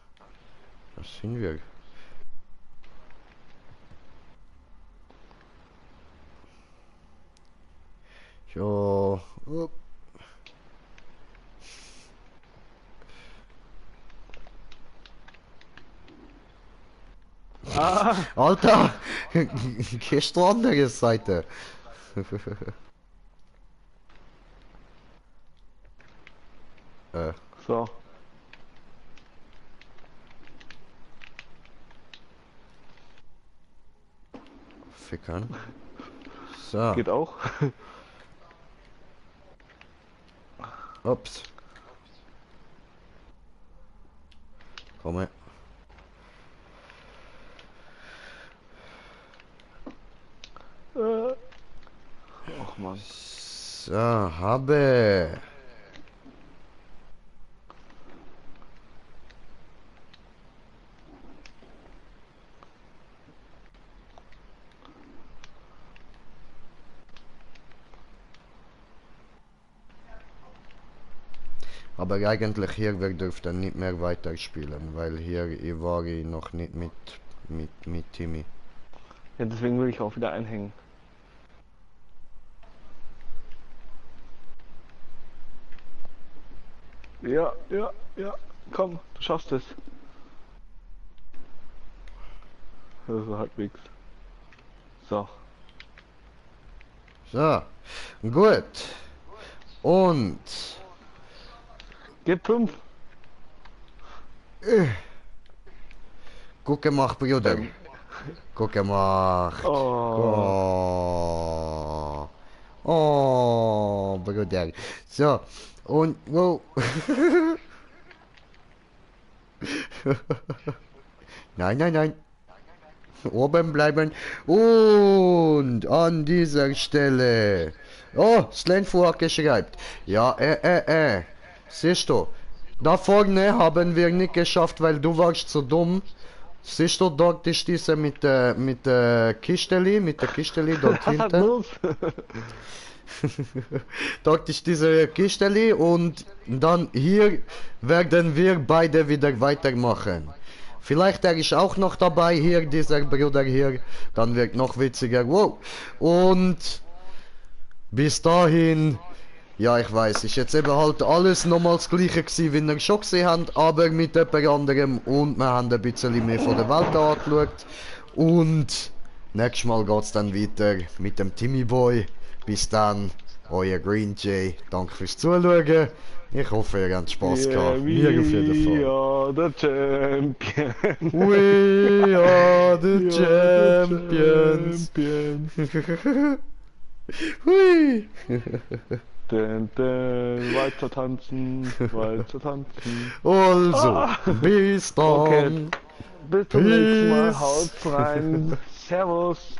Das sind wir. So. Upp. Ah, Alter! Gehst du andere Seite? so. Fickern. So. Geht auch. Ups. Komm her. Och man. So, habe. Aber eigentlich hier wir dürften nicht mehr weiterspielen, weil hier war ich noch nicht mit Timmy. Ja, deswegen will ich auch wieder einhängen. Ja, ja, ja. Komm, du schaffst es. So halbwegs. So. So, gut. Und Gib 5. gucke mal, Bruder. Gucke mal. Oh. Oh. Oh, Bruder. So, und wo? Nein, nein, nein. Oben bleiben. Und an dieser Stelle. Oh, Slenfuake schreibt. Ja, Siehst du, da vorne haben wir nicht geschafft, weil du warst zu dumm. Siehst du, dort ist diese mit der Kisteli dort hinten. Los. Dort ist diese Kisteli und dann hier werden wir beide wieder weitermachen. Vielleicht er ist auch noch dabei hier, dieser Bruder hier, dann wird noch witziger. Wow. Und bis dahin, ja ich weiß, ist jetzt eben halt alles nochmals das gleiche gewesen, wie wir schon gesehen haben, aber mit jemand anderem und wir haben ein bisschen mehr von der Welt angeschaut. Und nächstes Mal geht es dann weiter mit dem Timmy Boy. Bis dann, euer Green Jay. Danke fürs Zuschauen. Ich hoffe, ihr habt Spaß gehabt. Mir auf jeden Fall. We are the champion. We are the champions. Hui. Weiter tanzen, weiter tanzen. Also, bis dann. Okay. Bis zum nächsten Mal. Peace. Haut rein. Servus.